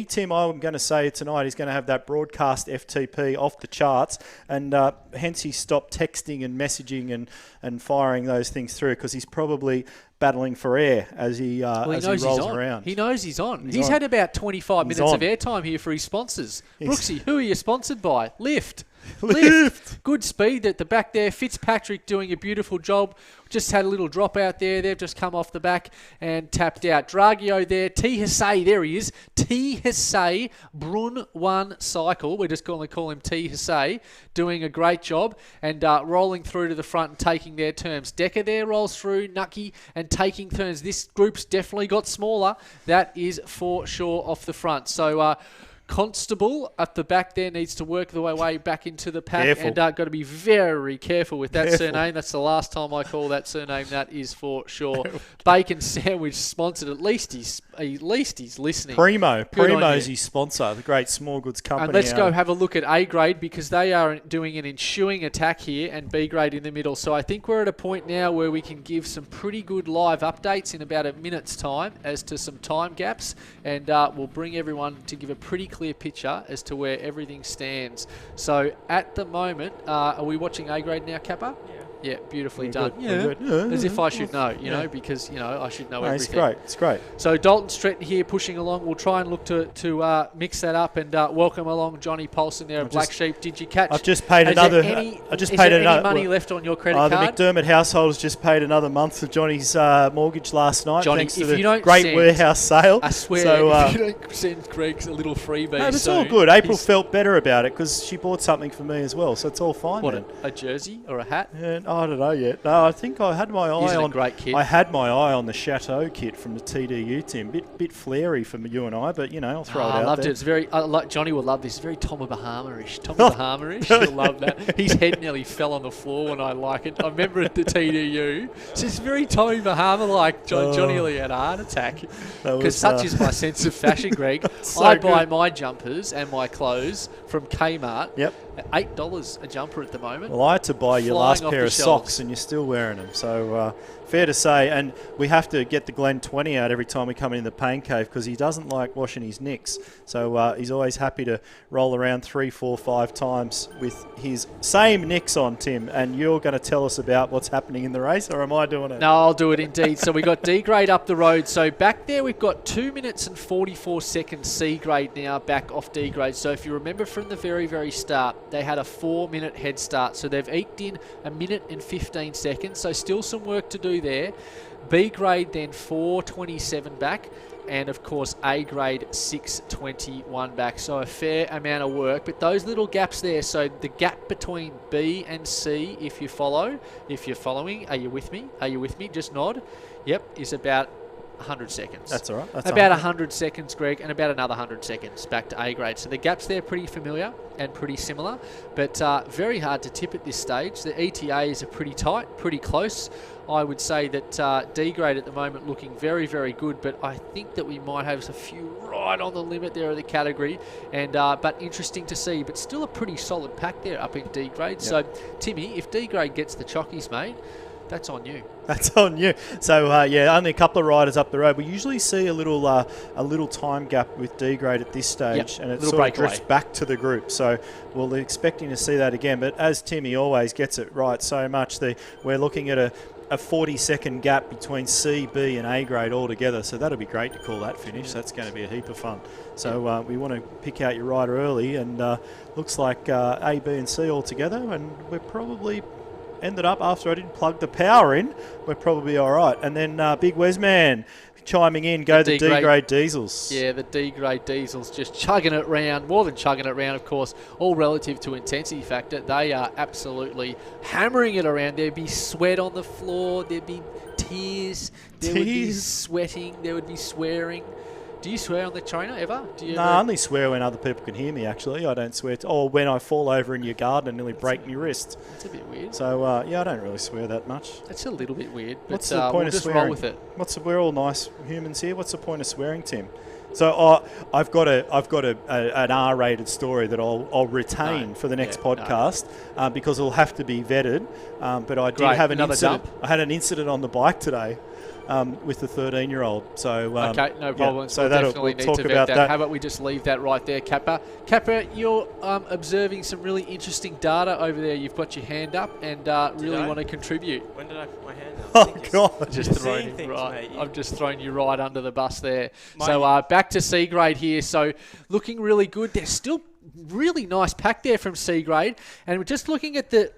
Tim, I'm going to say tonight he's going to have that broadcast FTP off the charts, and hence he stopped texting and messaging and firing those things through, because he's probably battling for air as he rolls around. He knows he's on. He's on. had about 25 He's minutes on. of airtime here for his sponsors. He's- Brooksy, who are you sponsored by? Lyft. Lyft. Good speed at the back there. Fitzpatrick doing a beautiful job. Just had a little drop out there. They've just come off the back and tapped out. Dragio there. T. Hissay, there he is. T. Hissay, Brun 1 cycle. We're just going to call him T. Hissay. Doing a great job and rolling through to the front and taking their turns. Decker there rolls through, Nucky, and taking turns. This group's definitely got smaller. That is for sure off the front. So, Constable at the back there needs to work the way back into the pack. Careful. And got to be very careful with that Careful. surname. That's the last time I call that surname. That is for sure. Bacon Sandwich sponsored. At least he's listening. Primo's on you. his sponsor, the great small goods company. And let's go have a look at A grade, because they are doing an ensuing attack here, and B grade in the middle. So I think we're at a point now where we can give some pretty good live updates in about a minute's time as to some time gaps, and we'll bring everyone to give a pretty clear picture as to where everything stands. So at the moment, are we watching A grade now, Kappa? Yeah, beautifully We're done. good, we're good. As if I should know, because I should know No, it's everything. great. It's great. So Dalton Stretton here pushing along. We'll try and look to mix that up and welcome along Johnny Paulson there of Black Sheep. Did you catch? I've just paid is another. There any, I just is paid there another. any money left on your credit The card? McDermott household has just paid another month of Johnny's mortgage last night, Johnny, thanks to if the you don't great send- warehouse sale. I swear, So, if you don't send Greg a little freebie no, it's soon, all good. April he's- felt better about it because she bought something for me as well, so it's all fine. What, then. a jersey or a hat? And I don't know yet. No, I think I had my eye Isn't it on. great kit? I had my eye on the Chateau kit from the TDU team. Bit flary for you and I, but I'll throw it out I loved there. it. It's very. Johnny will love this. It's very Tommy Bahama-ish. Tommy Bahama-ish. He'll love that. His head nearly fell on the floor when I like it. I remember at the TDU. It's just very Tommy Bahama-like. Johnny nearly had a heart attack. That Because was, such is my sense of fashion, Greg. So I buy good. my jumpers and my clothes from Kmart. Yep. At $8 a jumper at the moment. Well, I had to buy your Flying last off pair the of shelves. socks, and you're still wearing them. So fair to say, and we have to get the Glen 20 out every time we come in the pain cave because he doesn't like washing his nicks. So he's always happy to roll around 3, 4, 5 times with his same nicks on, Tim. And you're going to tell us about what's happening in the race, or am I doing it? No, I'll do it indeed. So we got D grade up the road. So back there we've got 2 minutes and 44 seconds C grade now back off D grade. So if you remember from the very, very start, they had a 4-minute head start. So they've eked in a minute and 15 seconds. So still some work to do there. B grade then 4:27 back. And of course A grade 6:21 back. So a fair amount of work. But those little gaps there, so the gap between B and C, if you're following, are you with me? Just nod. Yep, is about 100 seconds. That's all right. That's about 100. 100 seconds, Greg, and about another 100 seconds back to A grade. So the gaps there are pretty familiar and pretty similar, but very hard to tip at this stage. The ETAs are pretty tight, pretty close. I would say that D grade at the moment looking very, very good, but I think that we might have a few right on the limit there of the category, and but interesting to see, but still a pretty solid pack there up in D grade. Yep. So, Timmy, if D grade gets the chockies, mate, that's on you. That's on you. So only a couple of riders up the road. We usually see a little time gap with D grade at this stage, and it sort of drifts back to the group. So we're expecting to see that again. But as Timmy always gets it right so much, we're looking at a 40-second gap between C, B, and A grade altogether. So that'll be great to call that finish. Yeah. That's going to be a heap of fun. So we want to pick out your rider early, and looks like A, B, and C all together, and we're probably ended up, after I didn't plug the power in, we're probably all right. And then Big Wesman chiming in, go the D-grade diesels. Yeah, the D-grade diesels just chugging it round, more than chugging it round, of course, all relative to intensity factor. They are absolutely hammering it around. There'd be sweat on the floor, there'd be tears, there would be sweating, there would be swearing. Do you swear on the trainer ever? No, I only swear when other people can hear me, actually. I don't swear. Or when I fall over in your garden and nearly break my wrist. That's a bit weird. So, I don't really swear that much. That's a little bit weird. But what's the point of swearing? Roll with it. We're all nice humans here. What's the point of swearing, Tim? So I've got an R-rated story that I'll retain for the next podcast because it'll have to be vetted. But I did have an incident. I had an incident on the bike today. With the 13-year-old. So okay, no problem. Yeah, so we'll need talk to vet about that. How about we just leave that right there, Kappa? Kappa, you're observing some really interesting data over there. You've got your hand up and really want to contribute. When did I put my hand up? Oh, God. Just thrown you right. I've just thrown you right under the bus there. So back to C grade here. So looking really good. There's still really nice pack there from C grade, and we're just looking at the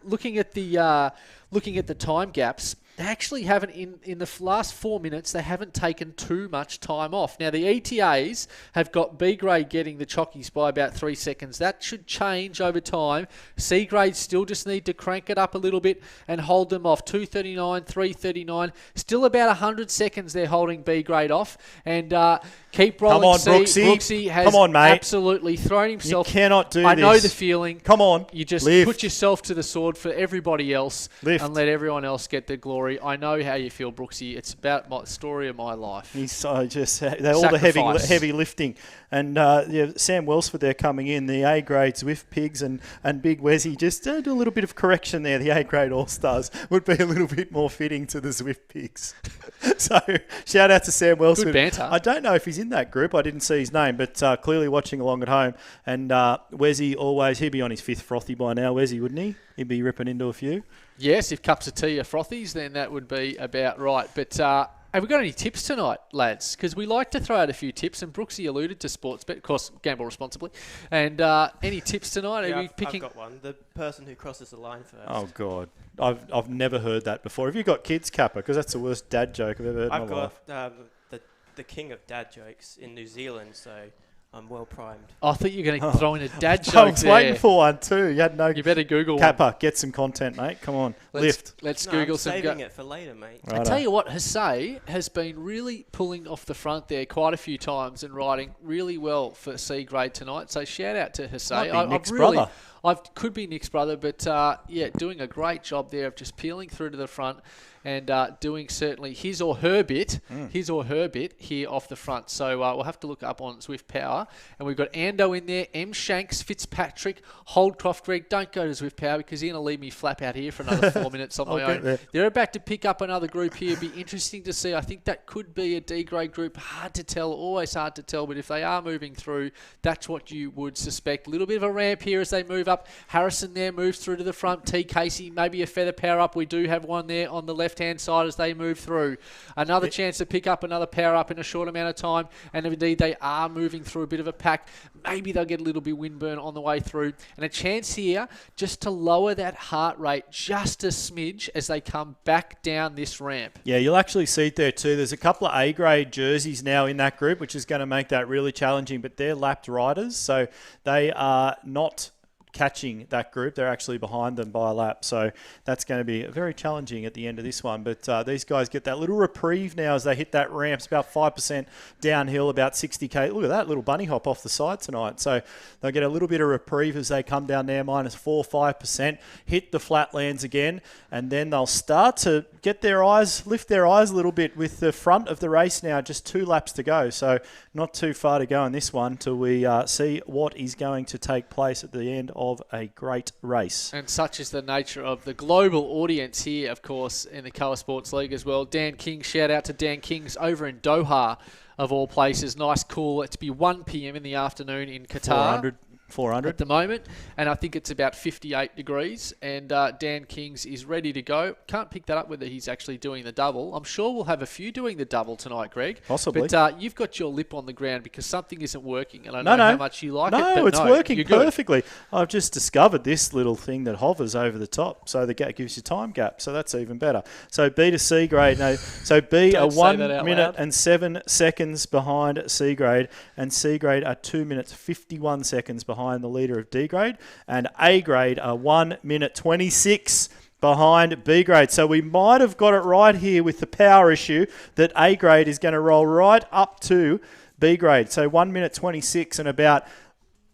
time gaps. They actually haven't, in the last 4 minutes, they haven't taken too much time off. Now, the ETAs have got B grade getting the chockies by about 3 seconds. That should change over time. C grade still just need to crank it up a little bit and hold them off. 2:39, 3:39. Still about 100 seconds they're holding B grade off. And keep rolling. Come on, C. Brooksy. Has Come on, mate. Absolutely thrown himself. You cannot do this. I know the feeling. Come on. You just Lift. put yourself to the sword for everybody else. Lift. And let everyone else get the glory. I know how you feel, Brooksy. It's about my story of my life. They're all the heavy lifting. And Sam Welsford there coming in, the A grade Zwift pigs and Big Wesy. Just do a little bit of correction there. The A grade All Stars would be a little bit more fitting to the Zwift pigs. So shout out to Sam Welsford. Good banter. I don't know if he's in that group. I didn't see his name, but clearly watching along at home. And Wesy always, he'd be on his 5th frothy by now, Wesy, wouldn't he? He'd be ripping into a few. Yes, if cups of tea are frothies, then that would be about right. But have we got any tips tonight, lads? Because we like to throw out a few tips, and Brooksy alluded to sports, but of course, gamble responsibly. And any tips tonight? Yeah, Are we picking? I've got one. The person who crosses the line first. Oh, God. I've never heard that before. Have you got kids, Kappa? Because that's the worst dad joke I've ever heard in my life. I've got the king of dad jokes in New Zealand, so I'm well primed. I thought you were going to throw in a dad joke. I was waiting for one too. You had no. You better Google Kappa, one. Get some content, mate. Come on, Let's I'm Google some. saving it for later, mate. I tell you what, Hosea has been really pulling off the front there quite a few times and riding really well for C grade tonight. So shout out to Hosea. Might be Nick's brother. Could be Nick's brother, but doing a great job there of just peeling through to the front and doing certainly his or her bit here off the front. So we'll have to look up on Zwift Power. And we've got Ando in there, M. Shanks, Fitzpatrick, Holdcroft, Greg. Don't go to Zwift Power because you're going to leave me flap out here for another 4 minutes on my own. They're about to pick up another group here. Be interesting to see. I think that could be a D-grade group. Hard to tell, always hard to tell. But if they are moving through, that's what you would suspect. A little bit of a ramp here as they move up. Harrison there moves through to the front. T. Casey, maybe a feather power up. We do have one there on the left-hand side as they move through. Another chance to pick up another power up in a short amount of time. And indeed, they are moving through a bit of a pack. Maybe they'll get a little bit windburn on the way through. And a chance here just to lower that heart rate just a smidge as they come back down this ramp. Yeah, you'll actually see it there too. There's a couple of A-grade jerseys now in that group, which is going to make that really challenging. But they're lapped riders, so they are not catching that group. They're actually behind them by a lap. So that's going to be very challenging at the end of this one. But these guys get that little reprieve now as they hit that ramp. It's about 5% downhill, about 60k. Look at that little bunny hop off the side tonight. So they'll get a little bit of reprieve as they come down there, minus 4-5%, hit the flatlands again, and then they'll start to lift their eyes a little bit with the front of the race now, just 2 laps to go. So not too far to go in this one till we see what is going to take place at the end of a great race. And such is the nature of the global audience here, of course, in the Colour Sports League as well. Dan King, shout out to Dan King's over in Doha, of all places. Nice, cool. It's to be 1 p.m. in the afternoon in Qatar. 400 at the moment, and I think it's about 58 degrees, and Dan Kings is ready to go. Can't pick that up whether he's actually doing the double. I'm sure we'll have a few doing the double tonight, Greg. Possibly. But you've got your lip on the ground because something isn't working, and I know how much you like it. No, but it's working you're perfectly. I've just discovered this little thing that hovers over the top, so the gap gives you time gap, so that's even better. So B to C grade. No, so B are 1 minute and 7 seconds behind C grade, and C grade are 2 minutes 51 seconds behind the leader of D grade, and A grade are 1 minute 26 behind B grade. So we might have got it right here with the power issue that A grade is going to roll right up to B grade. So 1 minute 26 and about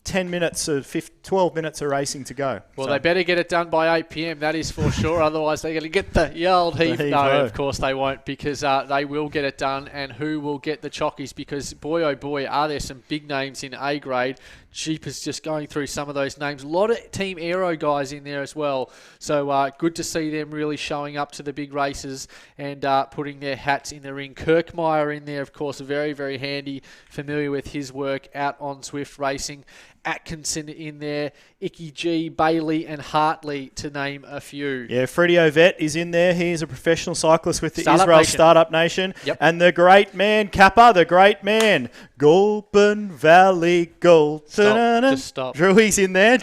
10 minutes of 12 minutes of racing to go. Well, they better get it done by 8 p.m. That is for sure. Otherwise, they're going to get the old heave. No, of course they won't, because they will get it done. And who will get the chockies? Because boy, oh boy, are there some big names in A grade. Jeepers, just going through some of those names. A lot of Team Aero guys in there as well. So good to see them really showing up to the big races and putting their hats in the ring. Kirkmeyer in there, of course, very, very handy. Familiar with his work out on Zwift Racing. Atkinson in there, Icky G, Bailey and Hartley, to name a few. Yeah, Freddie Ovett is in there. He is a professional cyclist with the Startup Israel Nation. Startup Nation. Yep. And the great man, Kappa, the great man, Goulburn Valley Gold. Just stop. Drew's in there.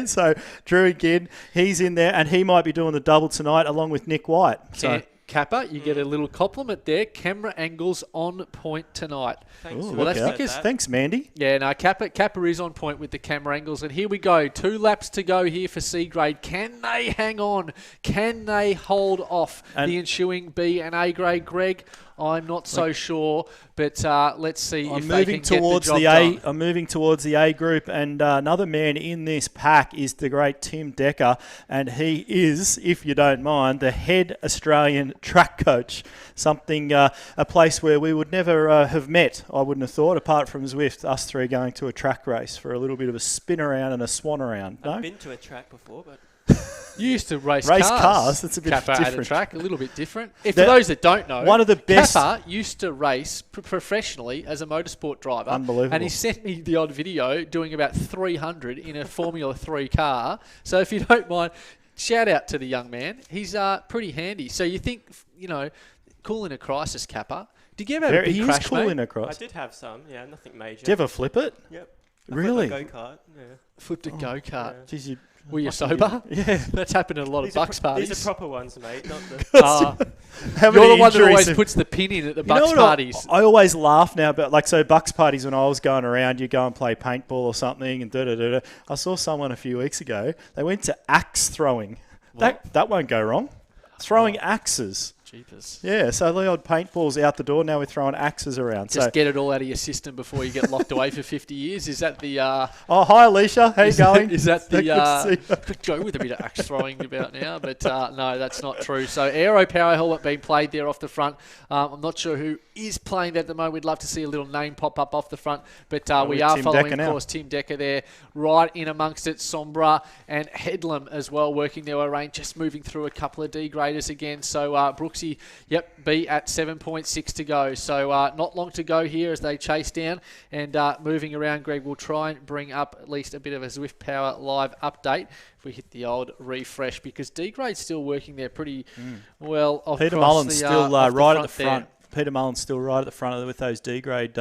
So Drew again, he's in there, and he might be doing the double tonight along with Nick White. So Kappa, you get a little compliment there. Camera angles on point tonight. Thanks. Ooh, Well, that's look out. because- Thanks, Mandy. Yeah, no, Kappa is on point with the camera angles. And here we go. 2 laps to go here for C grade. Can they hang on? Can they hold off the ensuing B and A grade, Greg? I'm not so sure, but let's see if they can get the job done. I'm moving towards the A group, and another man in this pack is the great Tim Decker, and he is, if you don't mind, the head Australian track coach. Something, a place where we would never have met, I wouldn't have thought, apart from Zwift, us three going to a track race for a little bit of a spin around and a swan around. No? I've been to a track before, but You used to race cars. That's a bit Kappa different. at a track, a little bit different. For those that don't know, one of the best. Kappa used to race professionally as a motorsport driver. Unbelievable. And he sent me the odd video doing about 300 in a Formula 3 car. So if you don't mind, shout out to the young man. He's pretty handy. So you think, cool in a crisis, Kappa. Did you ever have a big He crash, is cool mate? in a I cross. did have some. Yeah, nothing major. Did you ever flip it? Yep. Really? Go-kart. Yeah. Flipped a go-kart. Yeah. Jeez, you Were you sober? Yeah. That's happened at a lot of Bucks parties. These are proper ones, mate. Not the. How You're many the one that injuries always have- puts the pin in at the You know Bucks what parties. I always laugh now about, Bucks parties when I was going around, you go and play paintball or something and da-da-da-da. I saw someone a few weeks ago, they went to axe throwing. That won't go wrong. Throwing axes. Jeepers. Yeah, so the odd paintballs out the door, now we're throwing axes around. Just get it all out of your system before you get locked away for 50 years. Is that the... Oh, hi, Alicia. How you going? Is that the... Good to see you. Could go with a bit of axe throwing about now, but no, that's not true. So Aero Power Helmet being played there off the front. I'm not sure who is playing that at the moment. We'd love to see a little name pop up off the front, but we with are Tim following, Decker of now. course, Tim Decker there, right in amongst it. Sombra and Headlam as well, working their way around, just moving through a couple of degraders again. So Brooksy, B at 7.6 to go. So not long to go here as they chase down and moving around. Greg will try and bring up at least a bit of a Zwift Power live update if we hit the old refresh, because D-Grade's still working there pretty well. Peter across Mullen's the, still off right at the there. front. Peter Mullen's still right at the front of with those D-grade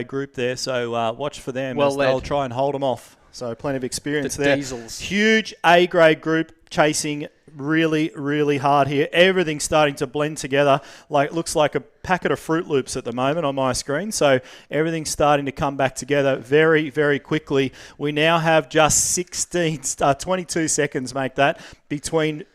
group there. So watch for them Well as they'll led. try and hold them off. So plenty of experience The there. Diesels. Huge A-grade group chasing really, really hard here. Everything's starting to blend together. Looks like a packet of Fruit Loops at the moment on my screen. So everything's starting to come back together very, very quickly. We now have just 22 seconds, make that, between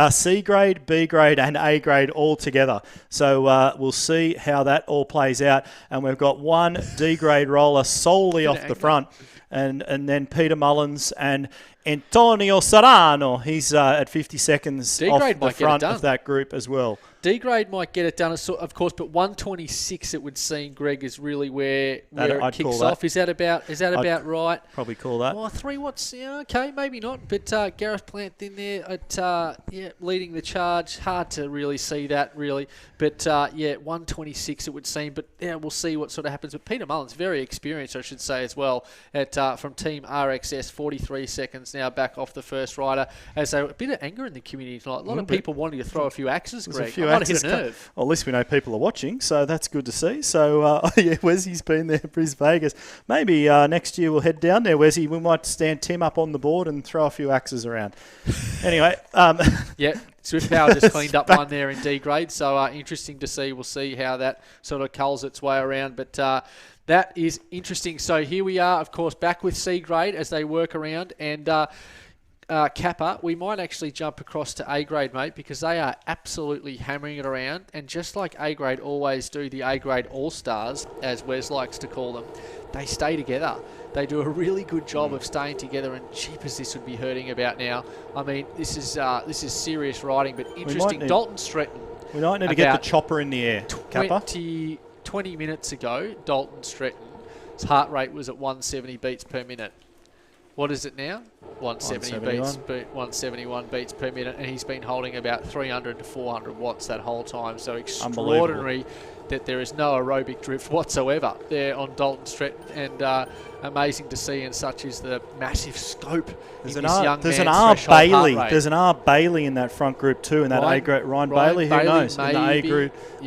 C grade, B grade and A grade all together. So we'll see how that all plays out. And we've got one D grade roller solely off the front. And then Peter Mullins and Antonio Serrano. He's at 50 seconds off the front of that group as well. D grade might get it done, of course, but 126 it would seem, Greg, is really where it kicks off. Is that about right? Probably call that. Oh, 3 watts. Yeah, okay, maybe not. But Gareth Plant in there at leading the charge. Hard to really see that, really. But 126 it would seem. But yeah, we'll see what sort of happens. But Peter Mullins, very experienced, I should say, as well, from Team RXS, 43 seconds now back off the first rider. As a bit of anger in the community tonight. A lot of people wanting to throw a few axes, Greg. Might hit a nerve. Well, at least we know people are watching, so that's good to see. So, Wesley's been there, Bris Vegas. Maybe next year we'll head down there, Wesley. We might stand Tim up on the board and throw a few axes around. Anyway. Swift Power just cleaned up one there in D grade, so interesting to see. We'll see how that sort of culls its way around, but that is interesting. So here we are, of course, back with C grade as they work around, and Kappa, we might actually jump across to A grade, mate, because they are absolutely hammering it around. And just like A grade always do, the A grade all-stars, as Wes likes to call them, they stay together. They do a really good job of staying together, and jeepers, this would be hurting about now. I mean, this is serious riding, but interesting. Dalton Stretton. We might need to get the chopper in the air, Kappa. 20 minutes ago, Dalton Stretton's heart rate was at 170 beats per minute. What is it now? 171 beats per minute, and he's been holding about 300 to 400 watts that whole time. So extraordinary that there is no aerobic drift whatsoever there on Dalton Stretton, and amazing to see, and such is the massive scope. There's an R Bailey in that front group too, in that A grade. Ryan Bailey, who knows? In the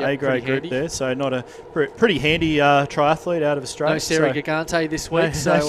A grade group there. So not a pretty handy triathlete out of Australia. No Sarah Gigante this week, so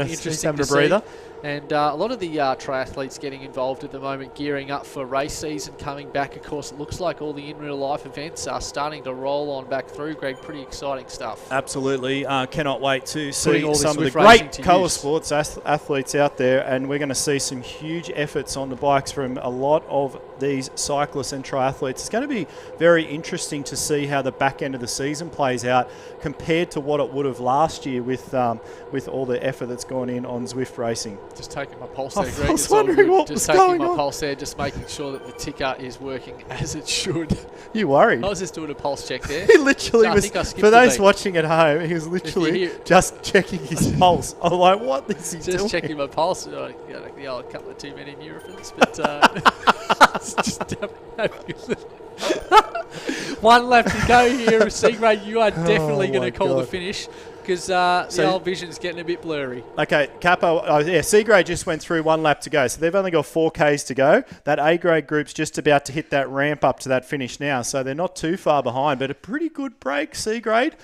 she's having a breather. And a lot of the triathletes getting involved at the moment, gearing up for race season coming back. Of course, it looks like all the in-real-life events are starting to roll on back through, Greg. Pretty exciting stuff. Absolutely. Cannot wait to see some of the great Coa Sports athletes out there, and we're going to see some huge efforts on the bikes from a lot of these cyclists and triathletes. It's going to be very interesting to see how the back end of the season plays out compared to what it would have last year with all the effort that's gone in on Zwift racing. Just taking my pulse there, Greg. I was wondering what was going on. Just taking my pulse there, just making sure that the ticker is working as it should. You worried? I was just doing a pulse check there. He literally was, for those watching at home, he was literally just checking his pulse. I'm like, what is he doing? Just checking my pulse. The old couple of too many Nurophens, but one lap to go here. Seagrade, you are definitely going to call the finish, because the old vision's getting a bit blurry. Okay, Capo, C-grade just went through 1 lap to go, so they've only got 4Ks to go. That A-grade group's just about to hit that ramp up to that finish now, so they're not too far behind, but a pretty good break, C-grade.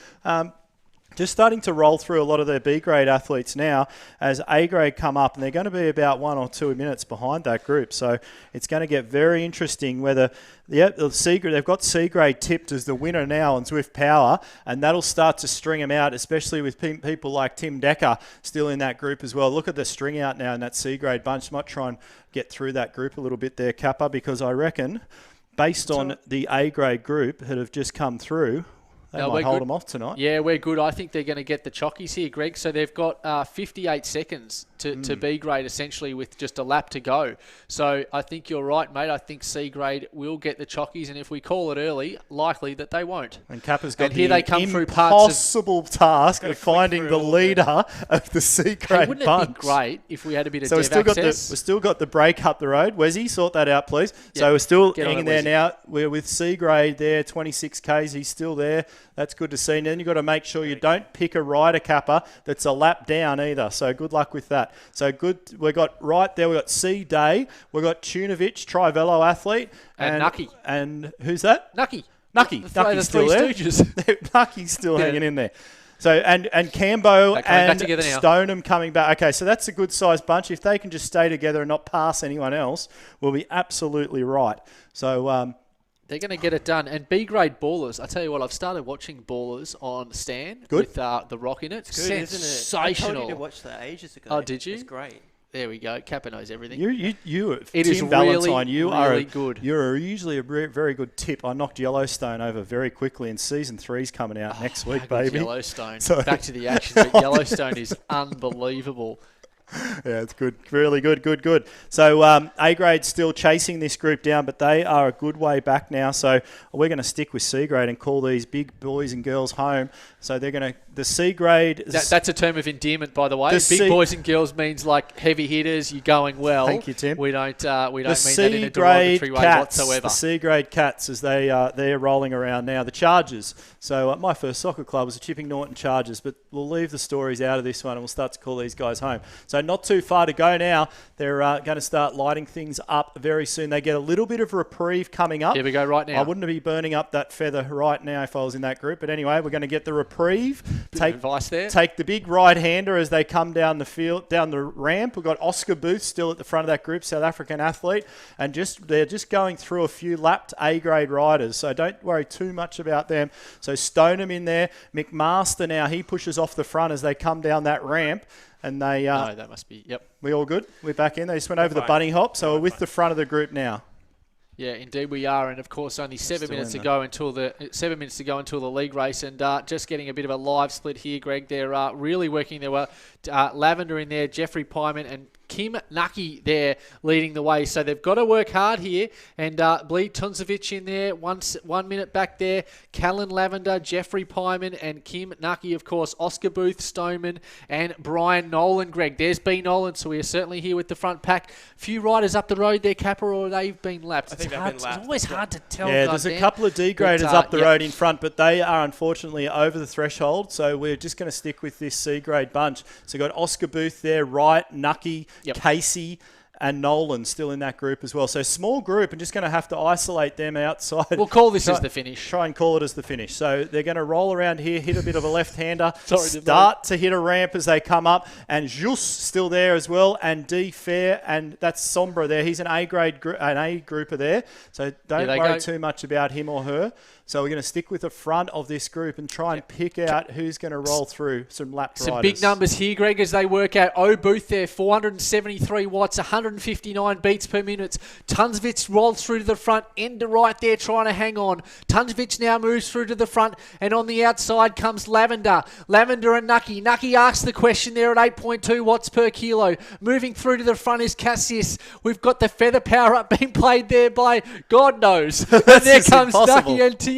Just starting to roll through a lot of their B-grade athletes now as A-grade come up, and they're going to be about 1 or 2 minutes behind that group. So it's going to get very interesting whether the C-grade, they've got C-grade tipped as the winner now on Zwift Power, and that'll start to string them out, especially with people like Tim Decker still in that group as well. Look at the string out now in that C-grade bunch. Might try and get through that group a little bit there, Kappa, because I reckon based on the A-grade group that have just come through, they might hold them off tonight. Yeah, we're good. I think they're going to get the chockies here, Greg. So they've got 58 seconds to B grade, essentially, with just a lap to go. So I think you're right, mate. I think C grade will get the chockies, and if we call it early, likely that they won't. And Kappa's got the impossible task of finding the leader of the C grade wouldn't bunch. It be great if we had a bit of dev access? We've still got the break up the road. Wesy, sort that out, please. Yep. So we're still hanging there now. We're with C grade there, 26 Ks. He's still there. That's good to see. And then you've got to make sure you don't pick a rider, Kappa, that's a lap down either. So good luck with that. So good. We've got right there, we've got C Day. We've got Tunovic, Trivelo athlete. And Nucky. And who's that? Nucky. Nucky's still there. Nucky's still hanging in there. So and Cambo and Stoneham coming back. Okay, so that's a good sized bunch. If they can just stay together and not pass anyone else, we'll be absolutely right. So They're going to get it done. And B-grade ballers, I tell you what, I've started watching ballers on Stan with The Rock in it. It's good, sensational. isn't it? I told you to watch that ages ago. Oh, did you? It's great. There we go. Kappa knows everything. It It is Tim really, Valentine, you really are good. You're usually a very good tip. I knocked Yellowstone over very quickly, and season 3's coming out next week, How good's baby. Yellowstone. So- Back to the action. But Yellowstone is unbelievable. Yeah, it's good. Really good. So A grade still chasing this group down, but they are a good way back now. So we're going to stick with C grade and call these big boys and girls home. So they're going to the C grade. That's a term of endearment, by the way. The Big boys and girls means like heavy hitters. You're going well. Thank you, Tim. We don't mean the that in a derogatory way whatsoever. The C grade Cats, as they're rolling around now. The Chargers. So my first soccer club was the Chipping Norton Chargers, but we'll leave the stories out of this one and we'll start to call these guys home. So not too far to go now. They're going to start lighting things up very soon. They get a little bit of reprieve coming up. Here we go right now. I wouldn't be burning up that feather right now if I was in that group. But anyway, we're going to get the reprieve. Take advice there. Take the big right-hander as they come down the field, down the ramp. We've got Oscar Booth still at the front of that group, South African athlete, and they're just going through a few lapped A-grade riders, so don't worry too much about them. So Stoneham in there. McMaster now, he pushes off the front as they come down that ramp. And they... no, that must be... Yep. We all good? We're back in. They just went over the bunny hop, so we're with the front of the group now. Yeah, indeed we are, and of course only 7 minutes to go until the league race, and just getting a bit of a live split here, Greg. They're really working their way. Lavender in there, Jeffrey Pyman, and Kim Nucky there leading the way. So they've got to work hard here. And Bleed Tuncevic in there, 1 minute back there. Callan Lavender, Jeffrey Pyman, and Kim Nucky, of course. Oscar Booth, Stoneman, and Brian Nolan, Greg. There's B. Nolan, so we are certainly here with the front pack. Few riders up the road there, Kappa, or they've been lapped. I think they've been lapped. It's always hard to tell. Yeah, there's a couple of D-graders up the road in front, but they are unfortunately over the threshold, so we're just going to stick with this C-grade bunch. So you've got Oscar Booth there, Wright, Nucky, Casey, and Nolan still in that group as well. So small group, and just going to have to isolate them outside. We'll call this as the finish. Try and call it as the finish. So they're going to roll around here, hit a bit of a left-hander, start to hit a ramp as they come up, and Jus still there as well, and D Fair, and that's Sombra there. He's an A-grade an A grouper there, so don't worry too much about him or her. So we're going to stick with the front of this group and try and pick out who's going to roll through some lap riders. Some big numbers here, Greg, as they work out. O Booth there, 473 watts, 159 beats per minute. Tunzvich rolls through to the front, Ender right there trying to hang on. Tunzvich now moves through to the front, and on the outside comes Lavender. Lavender and Nucky. Nucky asks the question there at 8.2 watts per kilo. Moving through to the front is Cassius. We've got the feather power up being played there by God knows. And there comes Nucky and Tiakaba.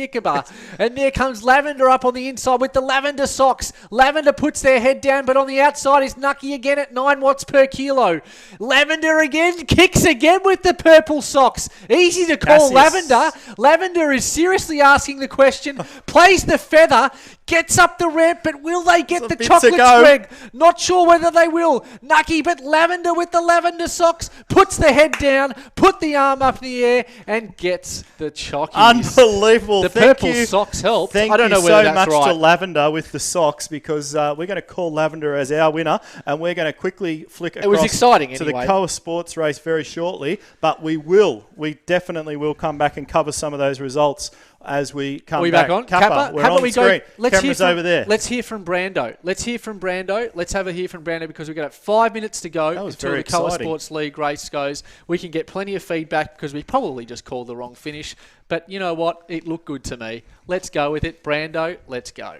And there comes Lavender up on the inside with the Lavender socks. Lavender puts their head down, but on the outside is Nucky again at 9 watts per kilo. Lavender again, kicks again with the purple socks. Easy to call Lavender. Lavender is seriously asking the question, plays the feather, gets up the ramp, but will they get the chocolates, Greg? Not sure whether they will. Nucky, but Lavender with the Lavender socks, puts the head down, put the arm up in the air, and gets the chockies. Unbelievable. The purple socks helped. I don't know whether that's right. Thank you so much to Lavender with the socks, because we're going to call Lavender as our winner, and we're going to quickly flick across to the Koa Sports race very shortly, but we definitely will come back and cover some of those results as we come back. Are we back on? Kappa, we're on the screen. Camera's over there. Let's hear from Brando. Let's have a hear from Brando, because we've got 5 minutes to go until the Koa Sports League race goes. We can get plenty of feedback because we probably just called the wrong finish. But you know what? It looked good to me. Let's go with it. Brando, let's go.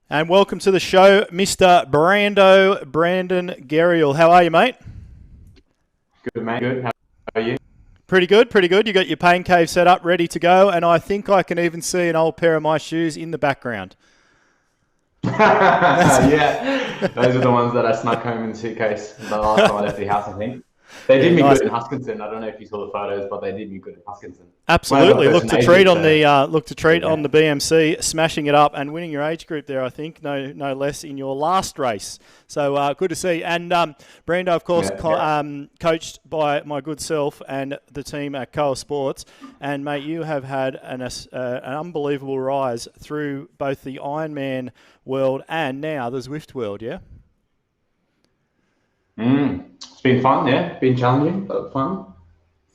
And welcome to the show, Mr. Brandon Geriel. How are you, mate? Good, mate. Good. How are you? Pretty good. You got your pain cave set up, ready to go, and I think I can even see an old pair of my shoes in the background. Yeah, those are the ones that I snuck home in the suitcase the last time I left the house, I think. They did me good in Huskinson. I don't know if you saw the photos, but they did me good in Huskinson. Absolutely. Look to treat on the BMC, smashing it up and winning your age group there, I think, no less in your last race. So good to see. And Brando, of course, coached by my good self and the team at Koa Sports. And, mate, you have had an unbelievable rise through both the Ironman world and now the Zwift world, yeah? It's been fun, yeah. Been challenging, but fun.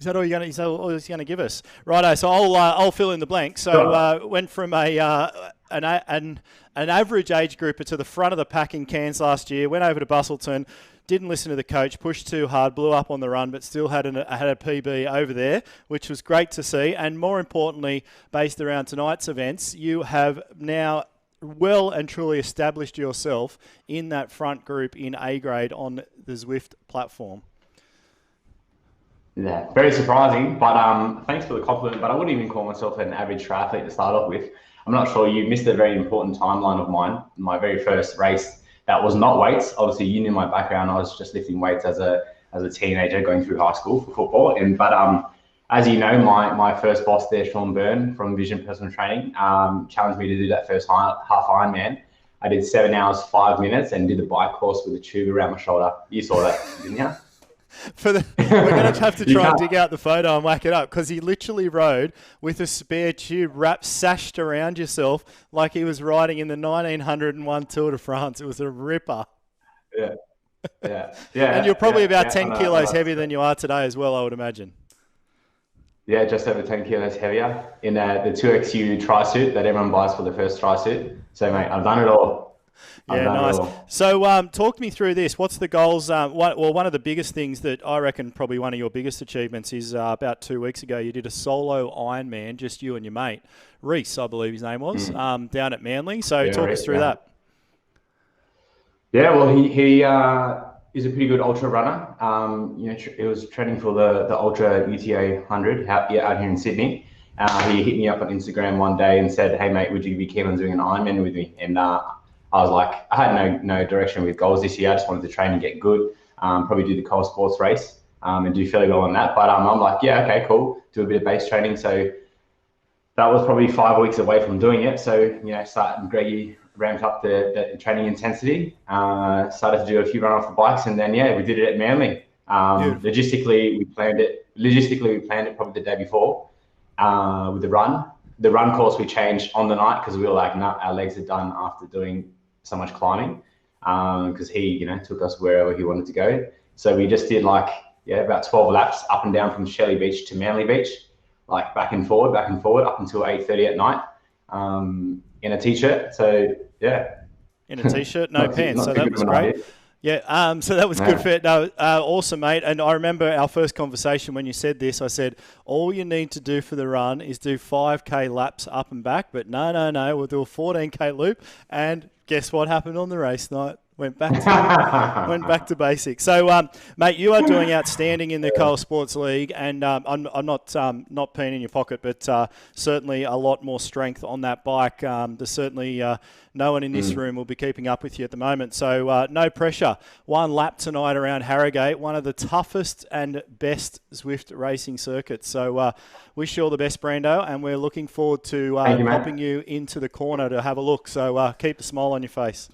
Is that all you're going to give us? Righto. So I'll fill in the blank. So went from an average age grouper to the front of the pack in Cairns last year. Went over to Bustleton. Didn't listen to the coach, pushed too hard, blew up on the run, but still had a PB over there, which was great to see. And more importantly, based around tonight's events, you have now well and truly established yourself in that front group in A grade on the Zwift platform. Yeah, very surprising, but thanks for the compliment. But I wouldn't even call myself an average triathlete to start off with. I'm not sure, you missed a very important timeline of mine. My very first race that was not weights. Obviously, you knew my background. I was just lifting weights as a teenager going through high school for football. But as you know, my first boss there, Sean Byrne from Vision Personal Training, challenged me to do that first half Ironman. I did 7 hours, 5 minutes and did the bike course with a tube around my shoulder. You saw that, didn't you? We're going to have to try and dig out the photo and whack it up, because he literally rode with a spare tube sashed around yourself like he was riding in the 1901 Tour de France. It was a ripper. Yeah. And you're probably about 10 kilos heavier than you are today as well, I would imagine. Yeah, just over 10 kilos heavier in the 2XU tri-suit that everyone buys for the first tri-suit. So, mate, I've done it all. Yeah, nice. So talk me through this. What's the goals? One of the biggest things that I reckon probably one of your biggest achievements is about 2 weeks ago, you did a solo Ironman, just you and your mate, Reese, I believe his name was, down at Manly. So talk us through that. Yeah, well, he is a pretty good ultra runner. He was training for the Ultra UTA 100 out here in Sydney. He hit me up on Instagram one day and said, "Hey, mate, would you be keen on doing an Ironman with me?" And I was like, I had no direction with goals this year. I just wanted to train and get good, probably do the Coles Sports race and do fairly well on that. But I'm like, yeah, okay, cool. Do a bit of base training. So that was probably 5 weeks away from doing it. So, Greggy ramped up the training intensity, started to do a few run off the bikes. And then, we did it at Manly. Logistically, we planned it probably the day before with the run. The run course we changed on the night because we were like, nah, our legs are done after doing so much climbing, because he, took us wherever he wanted to go. So we just did about 12 laps up and down from Shelley Beach to Manly Beach, like back and forward up until 8:30 at night, in a t-shirt. So in a t-shirt, no pants. So that was great. Yeah, so that was good fit. No, awesome, mate. And I remember our first conversation when you said this. I said, all you need to do for the run is do 5K laps up and back. But no, we'll do a 14K loop. And guess what happened on the race night? Went back to basics. So, mate, you are doing outstanding in the Coles Sports League, and I'm not peeing in your pocket, but certainly a lot more strength on that bike. There's certainly no one in this room will be keeping up with you at the moment. So no pressure. One lap tonight around Harrogate, one of the toughest and best Zwift racing circuits. So wish you all the best, Brando, and we're looking forward to popping you into the corner to have a look. So keep a smile on your face.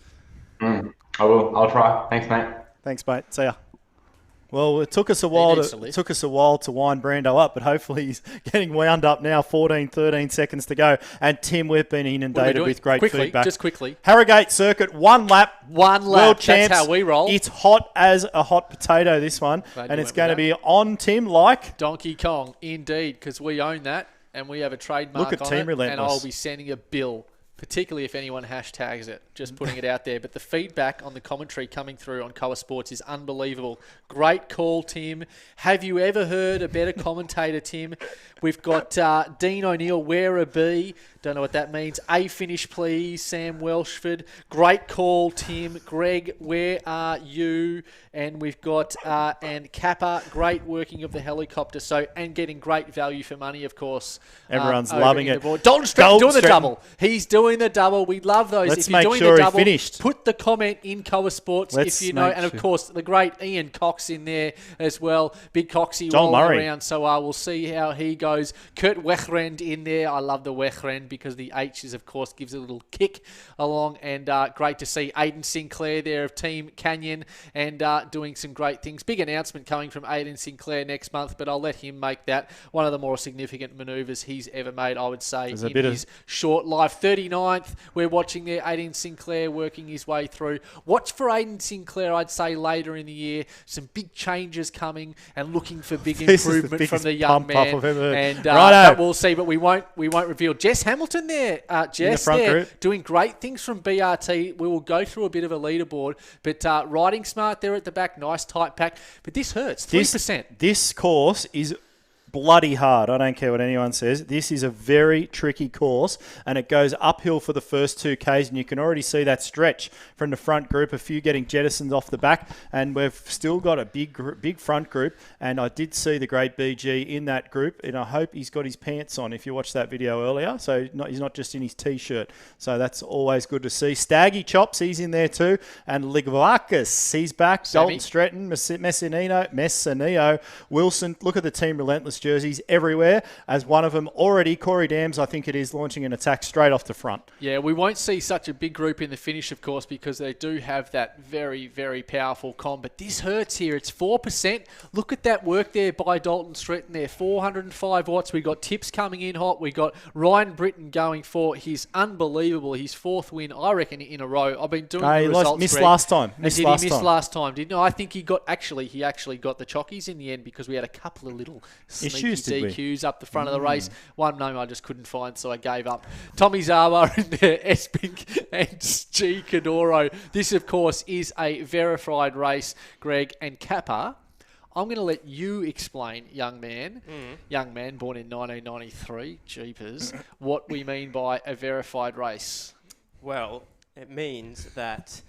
I will. I'll try. Thanks, mate. Thanks, mate. See ya. Well, it took us a while to wind Brando up, but hopefully he's getting wound up now. 13 seconds to go. And Tim, we've been inundated with great feedback. Just quickly. Harrogate Circuit, one lap. World champs. That's how we roll. It's hot as a hot potato, this one. And it's going to be on, Tim, like Donkey Kong, indeed, because we own that and we have a trademark Look at on Team it. Relentless. And I'll be sending a bill, particularly if anyone hashtags it, just putting it out there. But the feedback on the commentary coming through on Coa Sports is unbelievable. Great call, Tim. Have you ever heard a better commentator, Tim? We've got Dean O'Neill, where a B? Don't know what that means. A finish, please. Sam Welshford. Great call, Tim. Greg, where are you? And we've got and Kappa, great working of the helicopter. So, and getting great value for money, of course. Everyone's loving it. Dalton Stratton doing the double. He's doing the double. We love those. Let's if you're make doing sure the double, he finished. Put the comment in Coa Sports if you know. And of course, the great Ian Cox in there as well. Big Coxie rolling around. So we'll see how he goes. Kurt Wechrend in there. I love the Wechrend because the H is, of course, gives a little kick along. And great to see Aidan Sinclair there of Team Canyon and doing some great things. Big announcement coming from Aidan Sinclair next month, but I'll let him make that one of the more significant manoeuvres he's ever made, I would say, in his short life. 39 29th. We're watching there. Aiden Sinclair working his way through. Watch for Aiden Sinclair, I'd say, later in the year. Some big changes coming and looking for big improvement from the young man. And that we'll see, but we won't reveal. Jess Hamilton there. Jess front there group. doing great things from BRT. We will go through a bit of a leaderboard, but riding smart there at the back. Nice tight pack. But this hurts. 3%. This course is bloody hard. I don't care what anyone says. This is a very tricky course, and it goes uphill for the first 2Ks, and you can already see that stretch from the front group, a few getting jettisoned off the back, and we've still got a big front group, and I did see the great BG in that group, and I hope he's got his pants on if you watched that video earlier, so he's not just in his T-shirt, so that's always good to see. Staggy Chops, he's in there too, and Ligvakis, he's back. Dalton Stretton, Messineo, Wilson, look at the Team Relentless jerseys everywhere, as one of them already, Corey Dams, I think it is, launching an attack straight off the front. Yeah, we won't see such a big group in the finish, of course, because they do have that very, very powerful con, but this hurts here. It's 4%. Look at that work there by Dalton Stretton there, 405 watts. We got Tips coming in hot. We got Ryan Britton going for his fourth win, I reckon, in a row. I've been doing the results. Missed last time. Did he miss last time? Didn't I think he actually got the chockies in the end, because we had a couple of little sneaky DQs up the front of the race. One name I just couldn't find, so I gave up. Tommy Zaba in there, Espink and G. Cadoro. This, of course, is a verified race, Greg and Kappa. I'm going to let you explain, young man born in 1993, jeepers, what we mean by a verified race. Well, it means that...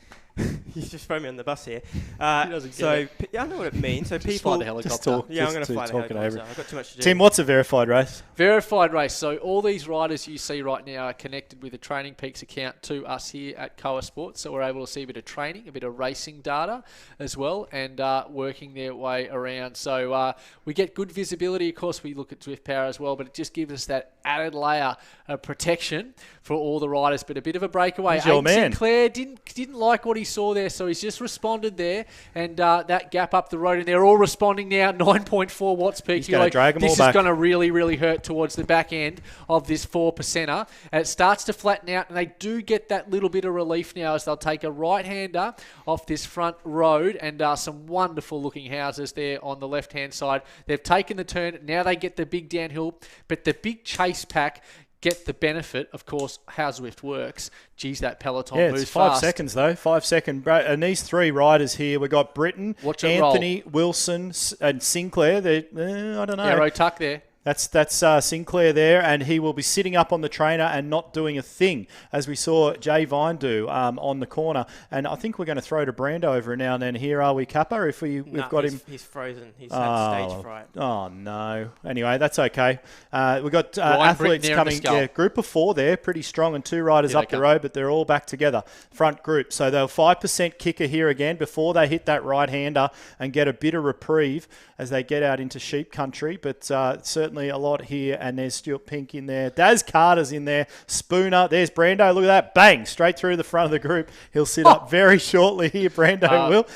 You just throw me on the bus here. He doesn't get it. I know what it means. So just people... fly the helicopter. I'm going to fly the helicopter. I've got too much to do. Tim, what's a verified race? Verified race. So all these riders you see right now are connected with the Training Peaks account to us here at Koa Sports. So we're able to see a bit of training, a bit of racing data as well, and working their way around. So we get good visibility. Of course, we look at Zwift Power as well, but it just gives us that added layer of protection for all the riders. But a bit of a breakaway. Aiden Sinclair didn't like what he saw there, so he's just responded there, and that gap up the road, and they're all responding now. 9.4 watts per kilo. This is going to really, really hurt towards the back end of this 4%er. And it starts to flatten out, and they do get that little bit of relief now as they'll take a right-hander off this front road, and some wonderful-looking houses there on the left-hand side. They've taken the turn. Now they get the big downhill, but the big chase pack get the benefit, of course, how Zwift works. Geez, that peloton moves it's 5 fast. seconds, though. 5 seconds. And these three riders here, we've got Britton, Anthony, Wilson, and Sinclair. I don't know. Arrow tuck there. That's Sinclair there, and he will be sitting up on the trainer and not doing a thing, as we saw Jay Vine do on the corner. And I think we're going to throw to Brando over now and then. Here are we, Kappa? If we've got him, he's frozen. He's had stage fright. Oh no. Anyway, that's okay. We've got athletes coming. Yeah, group of 4 there, pretty strong, and 2 riders up the road, but they're all back together. Front group. So they'll 5% kicker here again before they hit that right hander and get a bit of reprieve as they get out into sheep country. But certainly a lot here, and there's Stuart Pink in there. Daz Carter's in there. Spooner. There's Brando. Look at that. Bang. Straight through the front of the group. He'll sit up very shortly here, Brando will.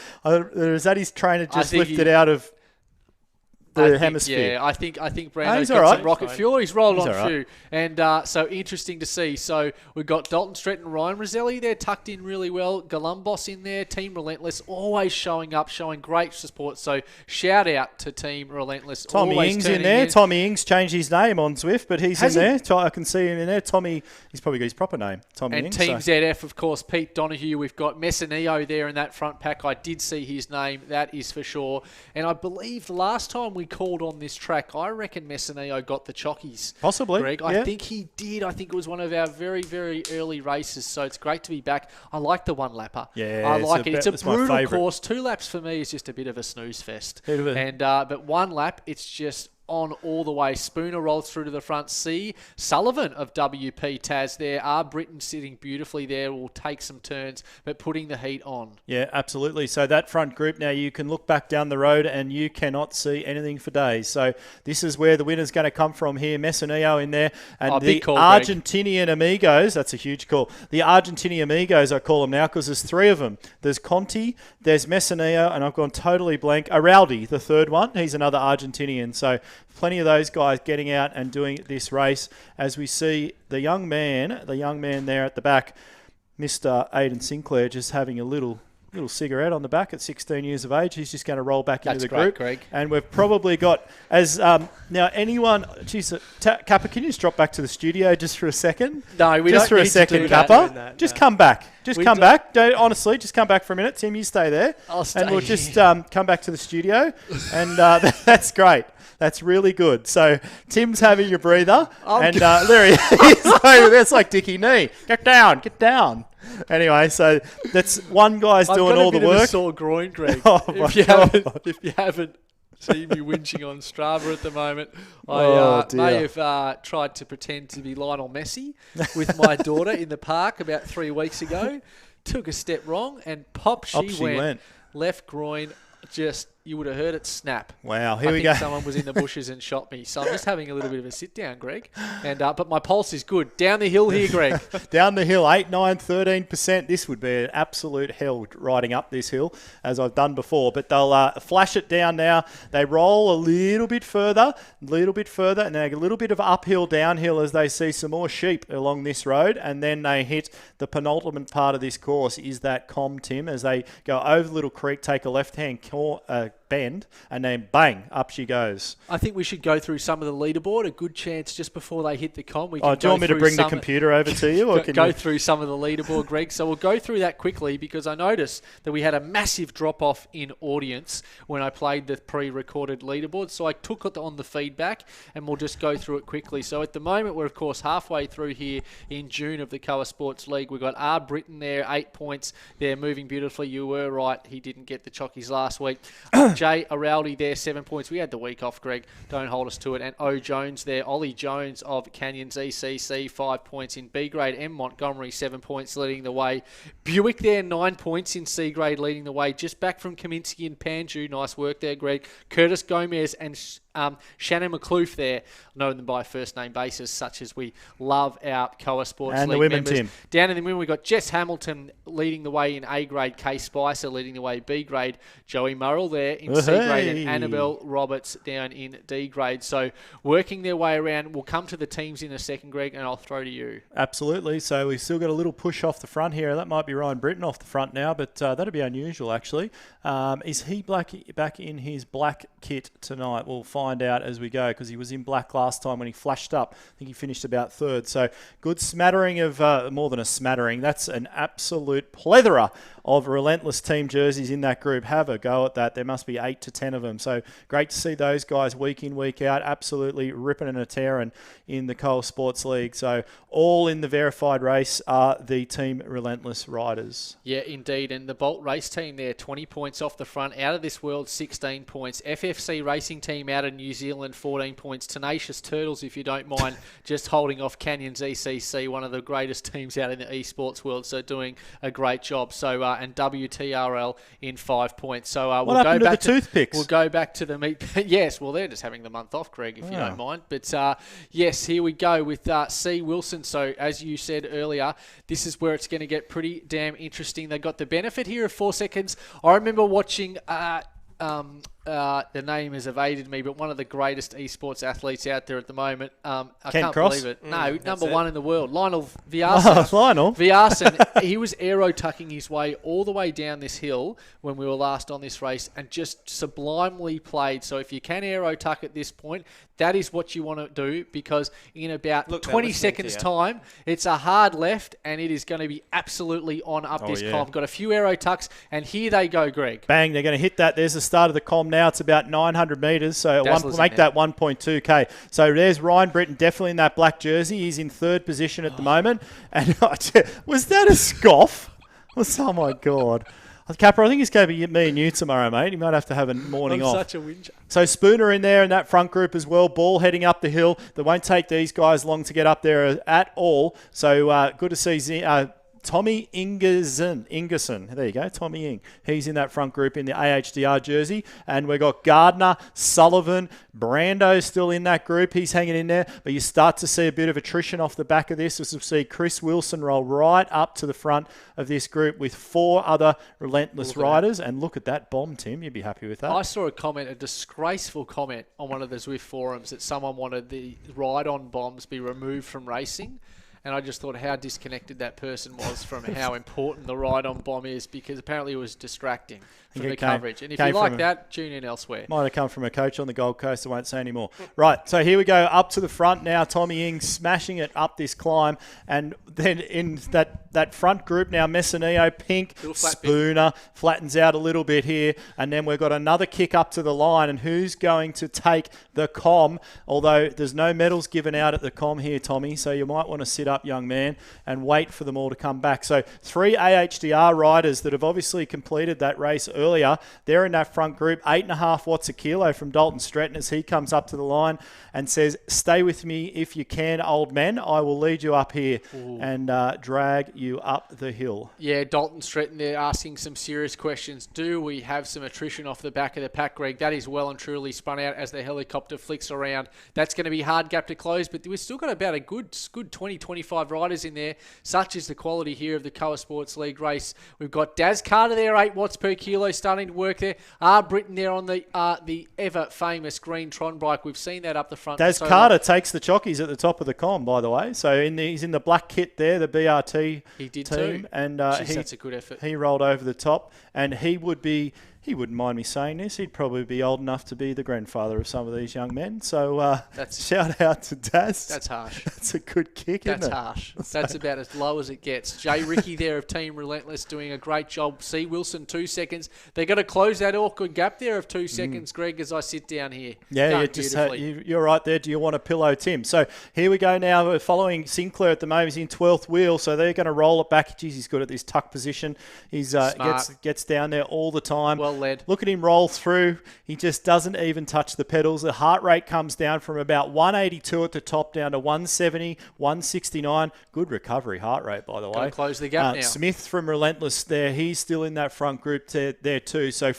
Is that his trainer just lifted out of the hemisphere? Yeah, I think Brando's got some rocket fuel. He's rolled on through. And so interesting to see. So we've got Dalton Stretton, Ryan Roselli there tucked in really well. Galumbos in there. Team Relentless always showing up, showing great support. So shout out to Team Relentless. Tommy Ings in there. Tommy Ings changed his name on Zwift, but he's in there. I can see him in there. Tommy, he's probably got his proper name. Tommy Ings. And Team ZF, of course, Pete Donohue. We've got Messineo there in that front pack. I did see his name. That is for sure. And I believe the last time we called on this track, I reckon Messineo got the chockies. Possibly, Greg. I think he did. I think it was one of our very, very early races, so it's great to be back. I like the one lapper. Yeah, I like it. It's a brutal course. 2 laps for me is just a bit of a snooze fest. And but 1 lap, it's just on all the way. Spooner rolls through to the front. C. Sullivan of WP Taz there. R. Britton sitting beautifully there. Will take some turns, but putting the heat on. Yeah, absolutely. So that front group now, you can look back down the road and you cannot see anything for days. So this is where the winner's going to come from here. Messineo in there. And the Argentinian Amigos, that's a huge call. The Argentinian Amigos, I call them now, because there's 3 of them. There's Conti, there's Messineo, and I've gone totally blank. Araldi, the third one. He's another Argentinian. So plenty of those guys getting out and doing this race. As we see the young man there at the back, Mr. Aidan Sinclair, just having a little cigarette on the back at 16 years of age. He's just going to roll back into the group. Greg. And we've probably got, now anyone, geez, Kappa, can you just drop back to the studio just for a second? No, we just don't for need a second, to do that. Kappa. Just come back. Just come back. Don't, honestly, just come back for a minute. Tim, you stay there. I'll stay and we'll here. just come back to the studio. And that's great. That's really good. So Tim's having a breather. And there he is. That's like Dickie Nee. Get down. Anyway, so that's one guy's doing all the I've got a bit work. of a sore groin, Greg. Oh, my God. If you haven't seen me whinging on Strava at the moment, Oh, I may dear. have tried to pretend to be Lionel Messi with my daughter in the park about 3 weeks ago. Took a step wrong and pop she went. Left groin, just, you would have heard it snap. Wow, I here we think go. someone was in the bushes and shot me. So I'm just having a little bit of a sit down, Greg. And but my pulse is good. Down the hill here, Greg. Down the hill, 8, 9, 13%. This would be an absolute hell riding up this hill, as I've done before. But they'll flash it down now. They roll a little bit further, and then a little bit of uphill, downhill as they see some more sheep along this road. And then they hit the penultimate part of this course, is that Tim, as they go over the little creek, take a left-hand bend, and then bang, up she goes. I think we should go through some of the leaderboard. A good chance just before they hit the com. We can Do you want me to bring the computer over to you? Or can go you... through some of the leaderboard, Greg. So we'll go through that quickly because I noticed that we had a massive drop-off in audience when I played the pre-recorded leaderboard. So I took it on the feedback and we'll just go through it quickly. So at the moment, we're, of course, halfway through here in June of the Coa Sports League. We've got R. Britton there, 8 points. They're moving beautifully. You were right. He didn't get the chockies last week. Jay Araldi there, 7 points. We had the week off, Greg. Don't hold us to it. And O. Jones there. Ollie Jones of Canyons ECC, 5 points in B grade. M. Montgomery, 7 points, leading the way. Buick there, 9 points in C grade, leading the way. Just back from Kaminsky and Panju. Nice work there, Greg. Curtis Gomez and Shannon McCloof there, known them by a first name basis, such as we love our Coa Sports And League the women, members. Tim. Down in the women, we've got Jess Hamilton leading the way in A grade, Kay Spicer leading the way B grade, Joey Murrell there in C grade, and Annabelle Roberts down in D grade. So working their way around. We'll come to the teams in a second, Greg, and I'll throw to you. Absolutely. So we've still got a little push off the front here. That might be Ryan Britton off the front now, but that'd be unusual, actually. Is he back in his black kit tonight? We'll find out as we go, because he was in black last time when he flashed up. I think he finished about third. So good smattering of, more than a smattering. That's an absolute plethora of Relentless team jerseys in that group. Have a go at that. There must be 8 to 10 of them. So great to see those guys week in, week out, absolutely ripping and a tearing in the Coa Sports League. So all in the verified race are the Team Relentless riders. Yeah, indeed. And the Bolt race team there, 20 points off the front. Out of this world, 16 points. FFC racing team out of New Zealand, 14 points. Tenacious Turtles, if you don't mind, just holding off Canyons ECC, one of the greatest teams out in the esports world. So doing a great job. So and WTRL in 5 points. So what happened to the toothpicks? We'll go back to the meat. Yes, well, they're just having the month off, Greg, if you don't mind. But yes, here we go with C. Wilson. So as you said earlier, this is where it's going to get pretty damn interesting. They got the benefit here of 4 seconds. I remember watching. The name has evaded me, but one of the greatest esports athletes out there at the moment. I can't Cross? believe it. No, number it. one in the world, Lionel Viarson. Lionel. Viarson, he was aero tucking his way all the way down this hill when we were last on this race and just sublimely played. So if you can aero tuck at this point, that is what you want to do, because in about 20 seconds time, it's a hard left and it is going to be absolutely on up this com. Got a few aero tucks and here they go, Greg. Bang, they're going to hit that. There's the start of the com now. It's about 900 metres, so make that 1.2k. So there's Ryan Britton, definitely in that black jersey. He's in third position at the moment. And was that a scoff? Oh my God. Capper, I think it's going to be me and you tomorrow, mate. You might have to have a morning off. Such a whinger. So Spooner in there in that front group as well. Ball heading up the hill. That won't take these guys long to get up there at all. So good to see Tommy Ingerson. There you go, Tommy Ing. He's in that front group in the AHDR jersey. And we've got Gardner, Sullivan, Brando's still in that group. He's hanging in there. But you start to see a bit of attrition off the back of this. As we'll see Chris Wilson roll right up to the front of this group with 4 other relentless riders. And look at that bomb, Tim. You'd be happy with that. I saw a disgraceful comment on one of the Zwift forums that someone wanted the ride-on bombs be removed from racing. And I just thought how disconnected that person was from how important the ride-on bomb is, because apparently it was distracting from the coverage. And if you like that, tune in elsewhere. Might have come from a coach on the Gold Coast. I won't say any more. Right, so here we go up to the front now. Tommy Ing smashing it up this climb. And then in that front group now, Messineo, Pink, Spooner, flattens out a little bit here. And then we've got another kick up to the line. And who's going to take the com? Although there's no medals given out at the com here, Tommy, so you might want to sit up, young man, and wait for them all to come back. So 3 AHDR riders that have obviously completed that race earlier. They're in that front group. 8.5 watts a kilo from Dalton Stretton as he comes up to the line and says, "Stay with me if you can, old man. I will lead you up here and drag you up the hill." Yeah, Dalton Stretton there asking some serious questions. Do we have some attrition off the back of the pack, Greg? That is well and truly spun out as the helicopter flicks around. That's going to be a hard gap to close, but we've still got about a good 20, 25 riders in there. Such is the quality here of the Coa Sports League race. We've got Daz Carter there, 8 watts per kilo, starting to work there. Britain there on the ever-famous green Tron bike. We've seen that up the front. Daz Carter takes the chockies at the top of the com, by the way. So he's in the black kit there, the BRT he did team. Too. And that's a good effort. He rolled over the top, and he wouldn't mind me saying this. He'd probably be old enough to be the grandfather of some of these young men. So shout out to Daz. That's harsh. That's a good kick, isn't it? That's harsh. That's about as low as it gets. Jay Ricky there of Team Relentless doing a great job. C. Wilson, 2 seconds. They're going to close that awkward gap there of 2 seconds, Greg, as I sit down here. Yeah, you're right there. Do you want a pillow, Tim? So here we go now. We're following Sinclair at the moment. He's in 12th wheel, so they're going to roll it back. Jeez, he's good at this tuck position. He's gets down there all the time. Well led. Look at him roll through. He just doesn't even touch the pedals. The heart rate comes down from about 182 at the top down to 170, 169. Good recovery heart rate, by the way. Gotta close the gap now. Smith from Relentless there. He's still in that front group there too. So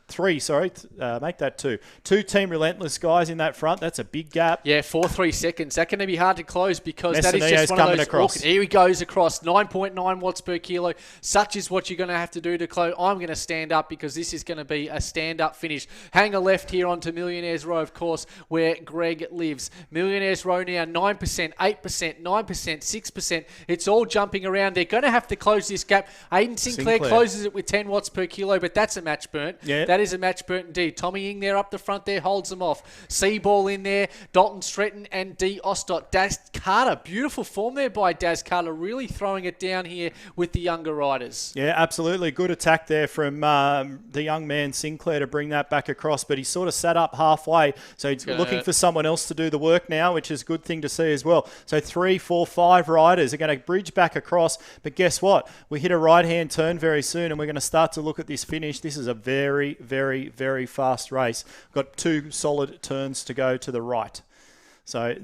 make that 2. 2 Team Relentless guys in that front. That's a big gap. Yeah, 4-3 seconds. That's going to be hard to close because that is just one coming of those. Across. Here he goes across 9.9 watts per kilo. Such is what you're going to have to do to close. I'm going to stand up because this is going to be a stand-up finish. Hang a left here onto Millionaires Row, of course, where Greg lives. Millionaires Row now 9%, 8%, 9%, 6%. It's all jumping around. They're going to have to close this gap. Aiden Sinclair closes it with 10 watts per kilo, but that's a match burnt. Yeah. That is a match burnt indeed. Tommy Ing there up the front there holds them off. Seaball in there. Dalton Stretton and D. Ostott. Daz Carter. Beautiful form there by Daz Carter. Really throwing it down here with the younger riders. Yeah, absolutely. Good attack there from the young man Sinclair to bring that back across, but he sort of sat up halfway. So he's looking for someone else to do the work now, which is a good thing to see as well. So 3, 4, 5 riders are going to bridge back across. But guess what? We hit a right-hand turn very soon, and we're going to start to look at this finish. This is a very, very, very fast race. Got 2 solid turns to go to the right. So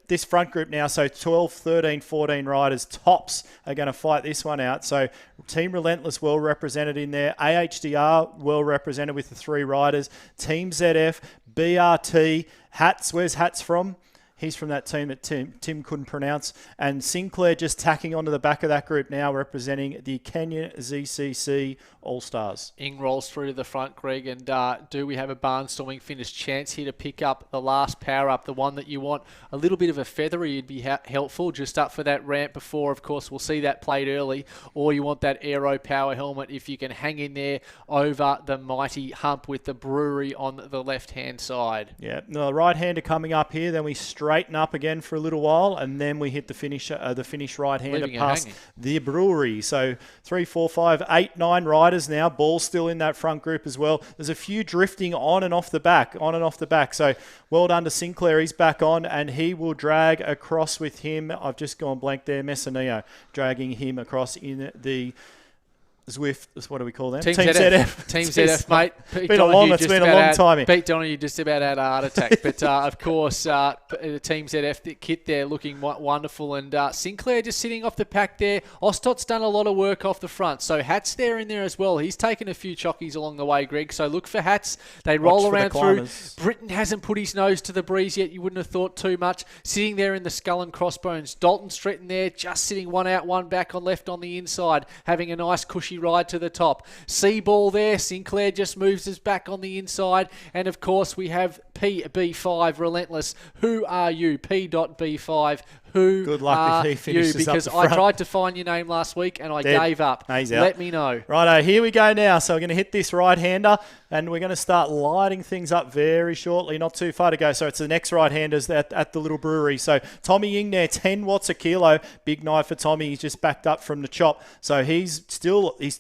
this front group now, so 12, 13, 14 riders, tops, are going to fight this one out. So Team Relentless well represented in there. AHDR well represented with the 3 riders. Team ZF, BRT, Hats. Where's Hats from? He's from that team that Tim couldn't pronounce. And Sinclair just tacking onto the back of that group now, representing the Kenya ZCC All-Stars. Ing rolls through to the front, Greg, and do we have a barnstorming finish? Chance here to pick up the last power-up, the one that you want. A little bit of a feathery would be helpful, just up for that ramp before. Of course, we'll see that played early. Or you want that Aero Power helmet if you can hang in there over the mighty hump with the brewery on the left-hand side. Yeah, the right-hander coming up here, then we straighten up again for a little while, and then we hit the finish right-hander past the brewery. So 3, 4, 5, 8, 9 riders now. Ball still in that front group as well. There's a few drifting on and off the back. So well done to Sinclair. He's back on, and he will drag across with him. I've just gone blank there. Messineo dragging him across in the Zwift, what do we call them? Team ZF. Team ZF, mate. It's been a long time. Pete Donahue just about had a heart attack. But, of course, the Team ZF the kit there looking wonderful. And Sinclair just sitting off the pack there. Ostot's done a lot of work off the front. So Hat's there in there as well. He's taken a few chockies along the way, Greg. So look for Hats. They roll around through. Britton hasn't put his nose to the breeze yet. You wouldn't have thought too much. Sitting there in the skull and crossbones. Dalton Stretton there, just sitting one out, one back on left on the inside, having a nice cushy ride to the top. Seaball there. Sinclair just moves us back on the inside. And, of course, we have PB5 Relentless. Who are you? P.B5. Who Good luck are if he finishes you? Because up the front. I tried to find your name last week and I gave up. He's out. Let me know. Righto, here we go now. So we're going to hit this right-hander and we're going to start lighting things up very shortly. Not too far to go. So it's the next right-handers at the little brewery. So Tommy Ying there, 10 watts a kilo. Big night for Tommy. He's just backed up from the chop. So he's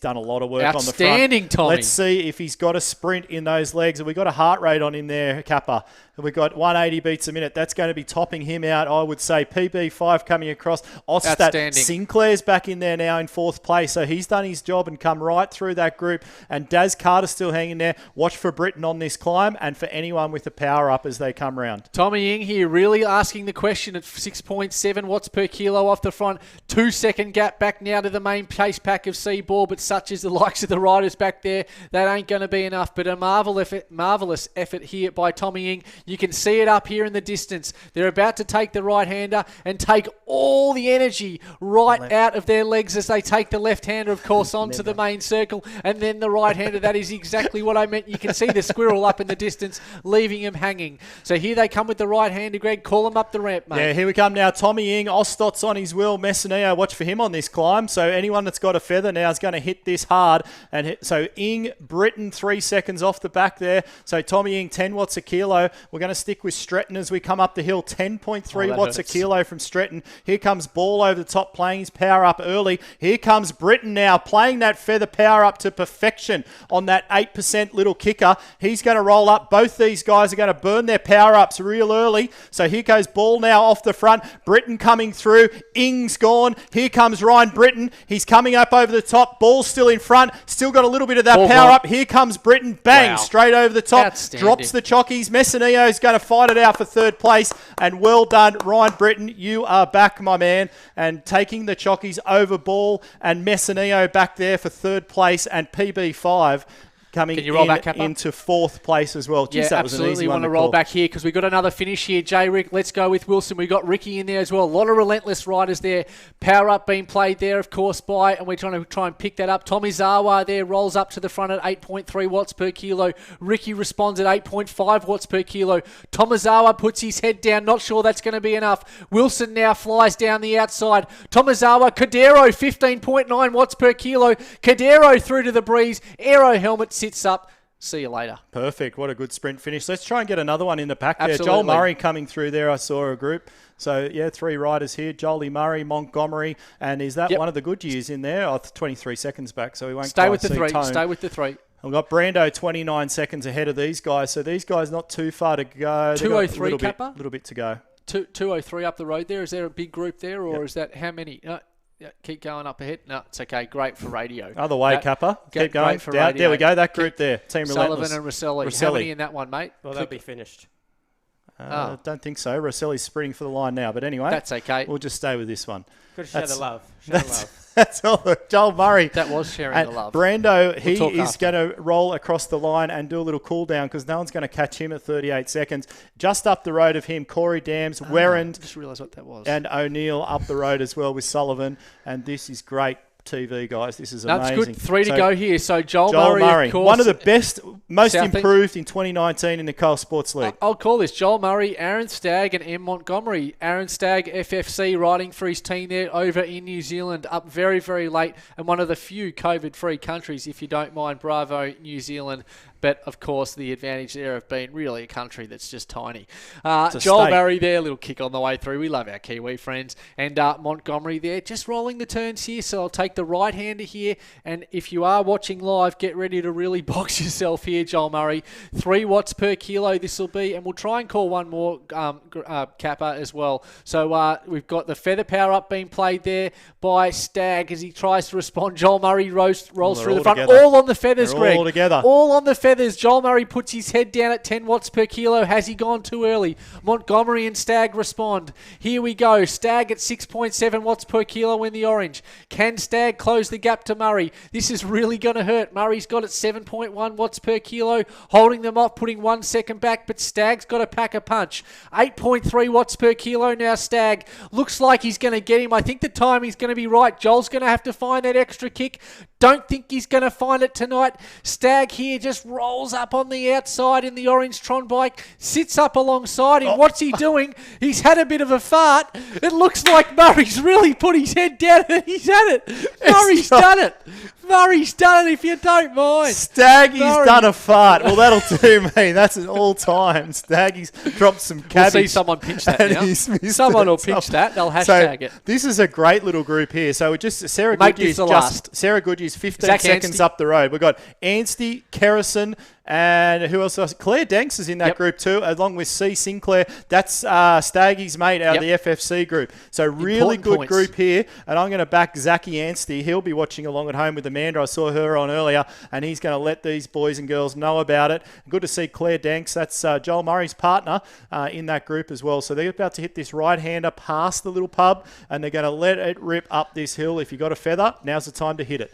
done a lot of work on the front. Outstanding, Tommy. Let's see if he's got a sprint in those legs. Have we got a heart rate on him there, Kappa? We've got 180 beats a minute. That's going to be topping him out, I would say. PB5 coming across. Ostat Sinclair's back in there now in 4th place. So he's done his job and come right through that group. And Daz Carter's still hanging there. Watch for Britton on this climb and for anyone with a power up as they come round. Tommy Ying here really asking the question at 6.7 watts per kilo off the front. 2-second gap back now to the main pace pack of Seaball, but such as the likes of the riders back there, that ain't going to be enough. But a marvellous effort here by Tommy Ying. You can see it up here in the distance. They're about to take the right-hander and take all the energy right out of their legs as they take the left-hander, of course, onto the main circle, and then the right-hander. That is exactly what I meant. You can see the squirrel up in the distance, leaving him hanging. So here they come with the right-hander, Greg. Call him up the ramp, mate. Yeah, here we come now. Tommy Ying, Ostot's on his wheel. Messineo, watch for him on this climb. So anyone that's got a feather now is going to hit this hard. And so Ying, Britton, 3 seconds off the back there. So Tommy Ying, 10 watts a kilo. We're going to stick with Stretton as we come up the hill. 10.3 watts a kilo from Stretton. Here comes Ball over the top, playing his power up early. Here comes Britton now, playing that feather power up to perfection on that 8% little kicker. He's going to roll up. Both these guys are going to burn their power ups real early. So here goes Ball now off the front. Britton coming through. Ing's gone. Here comes Ryan Britton. He's coming up over the top. Ball's still in front. Still got a little bit of that power up. Here comes Britton. Bang, straight over the top. Drops the chockies. Messineo going to fight it out for 3rd place. And well done, Ryan Britton. You are back, my man. And taking the chockies over Ball and Messineo back there for 3rd place. And PB5 coming into 4th place as well. Jeez, that was an easy one to roll back here because we've got another finish here. J-Rick, let's go with Wilson. We've got Ricky in there as well. A lot of relentless riders there. Power up being played there, of course, and we're trying to try and pick that up. Tomizawa there rolls up to the front at 8.3 watts per kilo. Ricky responds at 8.5 watts per kilo. Tomizawa puts his head down. Not sure that's going to be enough. Wilson now flies down the outside. Tomizawa, Cadero, 15.9 watts per kilo. Cadero through to the breeze. Aero helmet sits up. See you later. Perfect. What a good sprint finish. Let's try and get another one in the pack there. Absolutely. Joel Murray coming through there. I saw a group. So, yeah, 3 riders here. Jolie Murray, Montgomery. And is that one of the good years in there? 23 seconds back, so we won't stay with the 3. Tone. Stay with the 3. I've got Brando 29 seconds ahead of these guys. So these guys not too far to go. 203, Kappa? A little bit to go. 203 up the road there. Is there a big group there or is that how many? Yeah, keep going up ahead. No, it's okay. Great for radio. Other way, Kappa. Keep going. There we go. That group there. Team Relentless. Sullivan and Rosselli. How many in that one, mate? Well, they'll be finished. I don't think so. Rosselli's sprinting for the line now. But anyway. That's okay. We'll just stay with this one. Got to share the love. Share the love. That's all. Joel Murray. That was sharing the love. Brando, he is going to roll across the line and do a little cool down because no one's going to catch him at 38 seconds. Just up the road of him, Corey Dams, Werrand. Just realised what that was. And O'Neill up the road as well with Sullivan. And this is great TV, guys. This is amazing. That's good. 3 to go here. So Joel Murray, of course, one of the best, most improved in 2019 in the Coal Sports League. I'll call this Joel Murray, Aaron Stagg and M. Montgomery. Aaron Stagg, FFC, riding for his team there over in New Zealand, up very, very late, and one of the few COVID-free countries, if you don't mind. Bravo, New Zealand. But, of course, the advantage there of being really a country that's just tiny. a Joel state. Murray there, little kick on the way through. We love our Kiwi friends. And Montgomery there, just rolling the turns here. So I'll take the right-hander here. And if you are watching live, get ready to really box yourself here, Joel Murray. 3 watts per kilo this will be. And we'll try and call one more capper as well. So we've got the feather power up being played there by Stag as he tries to respond. Joel Murray rolls through the front. together. All on the feathers, They're Greg. all together. All on the feathers. Joel Murray puts his head down at 10 watts per kilo. Has he gone too early? Montgomery and Stag respond. Here we go. Stag at 6.7 watts per kilo in the orange. Can Stag close the gap to Murray? This is really going to hurt. Murray's got it 7.1 watts per kilo, holding them off, putting 1 second back, but Stag's got to pack a punch. 8.3 watts per kilo now, Stag. Looks like he's going to get him. I think the timing's going to be right. Joel's going to have to find that extra kick. Don't think he's going to find it tonight. Stag here just rolls up on the outside in the orange Tron bike, sits up alongside him. What's he doing? He's had a bit of a fart. It looks like Murray's really put his head down and he's had it. Murray's done it. Murray's done it, if you don't mind. Staggy's Murray. done a fart. Well, that'll do me. That's an all-time. Staggy's dropped some We'll cabbage. see someone pinch that and now. he's missed Someone it. will pinch that. They'll So hashtag it. this is a great little group here. So we just Sarah Make Goodyear's this the last. Sarah Goodyear's 15 Zach seconds Anstey. up the road. We've got Anstey, Kerrison, and who else? Claire Danks is in that Yep. group too, along with C. Sinclair. That's Staggy's mate out of Yep. the FFC group. So really Important good points. group here. And I'm going to back Zachy Anstey. He'll be watching along at home with Amanda. I saw her on earlier, and he's going to let these boys and girls know about it. Good to see Claire Danks. That's Joel Murray's partner in that group as well. So they're about to hit this right-hander past the little pub, and they're going to let it rip up this hill. If you got a feather, now's the time to hit it.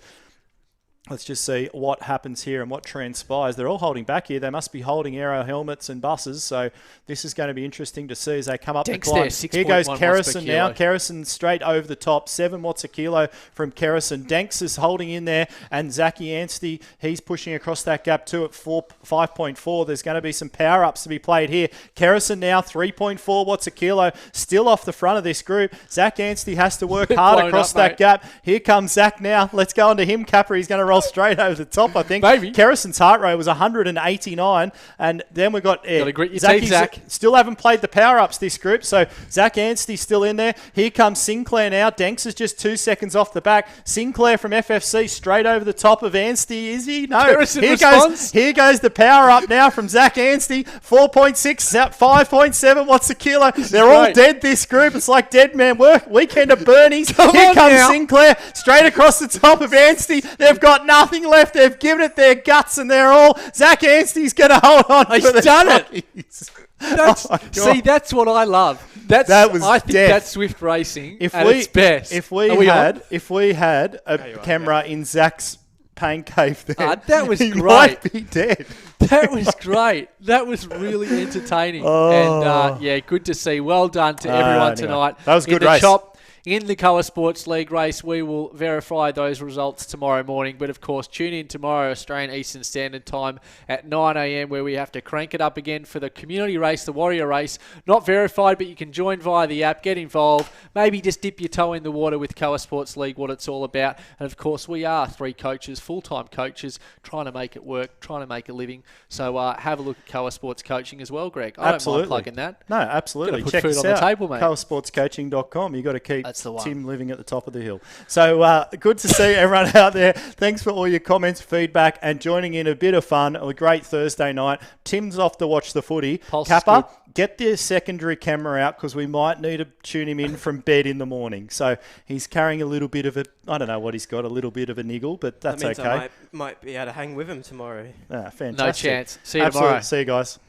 Let's just see what happens here and what transpires. They're all holding back here. They must be holding aero helmets and buses. So this is going to be interesting to see as they come up Denks the climb. there, 6.1 Here goes watts per Kerrison now. kilo. Kerrison straight over the top. 7 watts a kilo from Kerrison. Danks is holding in there. And Zachy Anstey, he's pushing across that gap too at 5.4. There's going to be some power-ups to be played here. Kerrison now 3.4 watts a kilo. Still off the front of this group. Zach Anstey has to work hard Blown across up, that mate. gap. Here comes Zach now. Let's go on to him, Capper. He's going to roll straight over the top, I think. Maybe. Kerrison's heart rate was 189. And then we've got Gotta grit your Zachy's- teeth, Zach. Still haven't played the power-ups, this group. So Zach Anstey's still in there. Here comes Sinclair now. Danks is just 2 seconds off the back. Sinclair from FFC straight over the top of Anstey. Is he? No. Kerrison Here responds. goes the power-up now from Zach Anstey. 4.6, 5.7. What's a kilo? They're all great. dead, this group. It's like dead man work. Weekend of Bernie's. Come Here on comes now. Sinclair straight across the top of Anstey. They've got nothing left. They've given it their guts, and they're all. Zach Anstey's going to hold on. He's for the done it. Rockies. That's, Oh my God. see, that's what I love. That was I think death. that's Swift racing If at we its best. if we Are we had on? if we had a you are, camera in Zach's pain cave, then that was he great. might be dead. That was great. That was really entertaining. And yeah, good to see. Well done to everyone anyway, tonight. that was a in good the race. Chop. In the Colour Sports League race, we will verify those results tomorrow morning. But, of course, tune in tomorrow, Australian Eastern Standard Time at 9 a.m, where we have to crank it up again for the community race, the Warrior Race. Not verified, but you can join via the app, get involved, maybe just dip your toe in the water with Colour Sports League, what it's all about. And, of course, we are 3 coaches, full-time coaches, trying to make it work, trying to make a living. So have a look at Colour Sports Coaching as well, Greg. I Absolutely. don't mind plugging that. No, absolutely. Gotta put Check food us on the out. table, mate. Coloursportscoaching.com. You've got to keep That's the one. Tim living at the top of the hill. So good to see everyone out there. Thanks for all your comments, feedback, and joining in. A bit of fun. A great Thursday night. Tim's off to watch the footy. Pulse is Kappa, good. get the secondary camera out because we might need to tune him in from bed in the morning. So he's carrying a little bit of I don't know what he's got, a little bit of a niggle, but that's that means okay. I might be able to hang with him tomorrow. Fantastic. No chance. See you Absolutely. tomorrow. See you guys.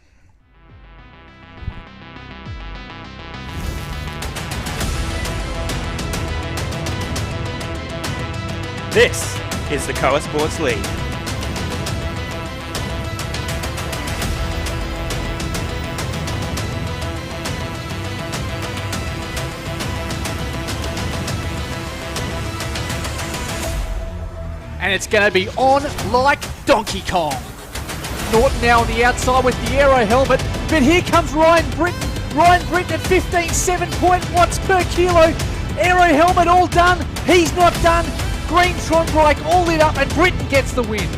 This is the Colour Sports League. And it's going to be on like Donkey Kong. Norton now on the outside with the aero helmet, but here comes Ryan Britton. Ryan Britton at 15.7 watts per kilo. Aero helmet all done. He's not done. Green Tron bike all lit up, and Britton gets the win.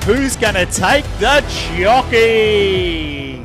who's going to take the jockeys?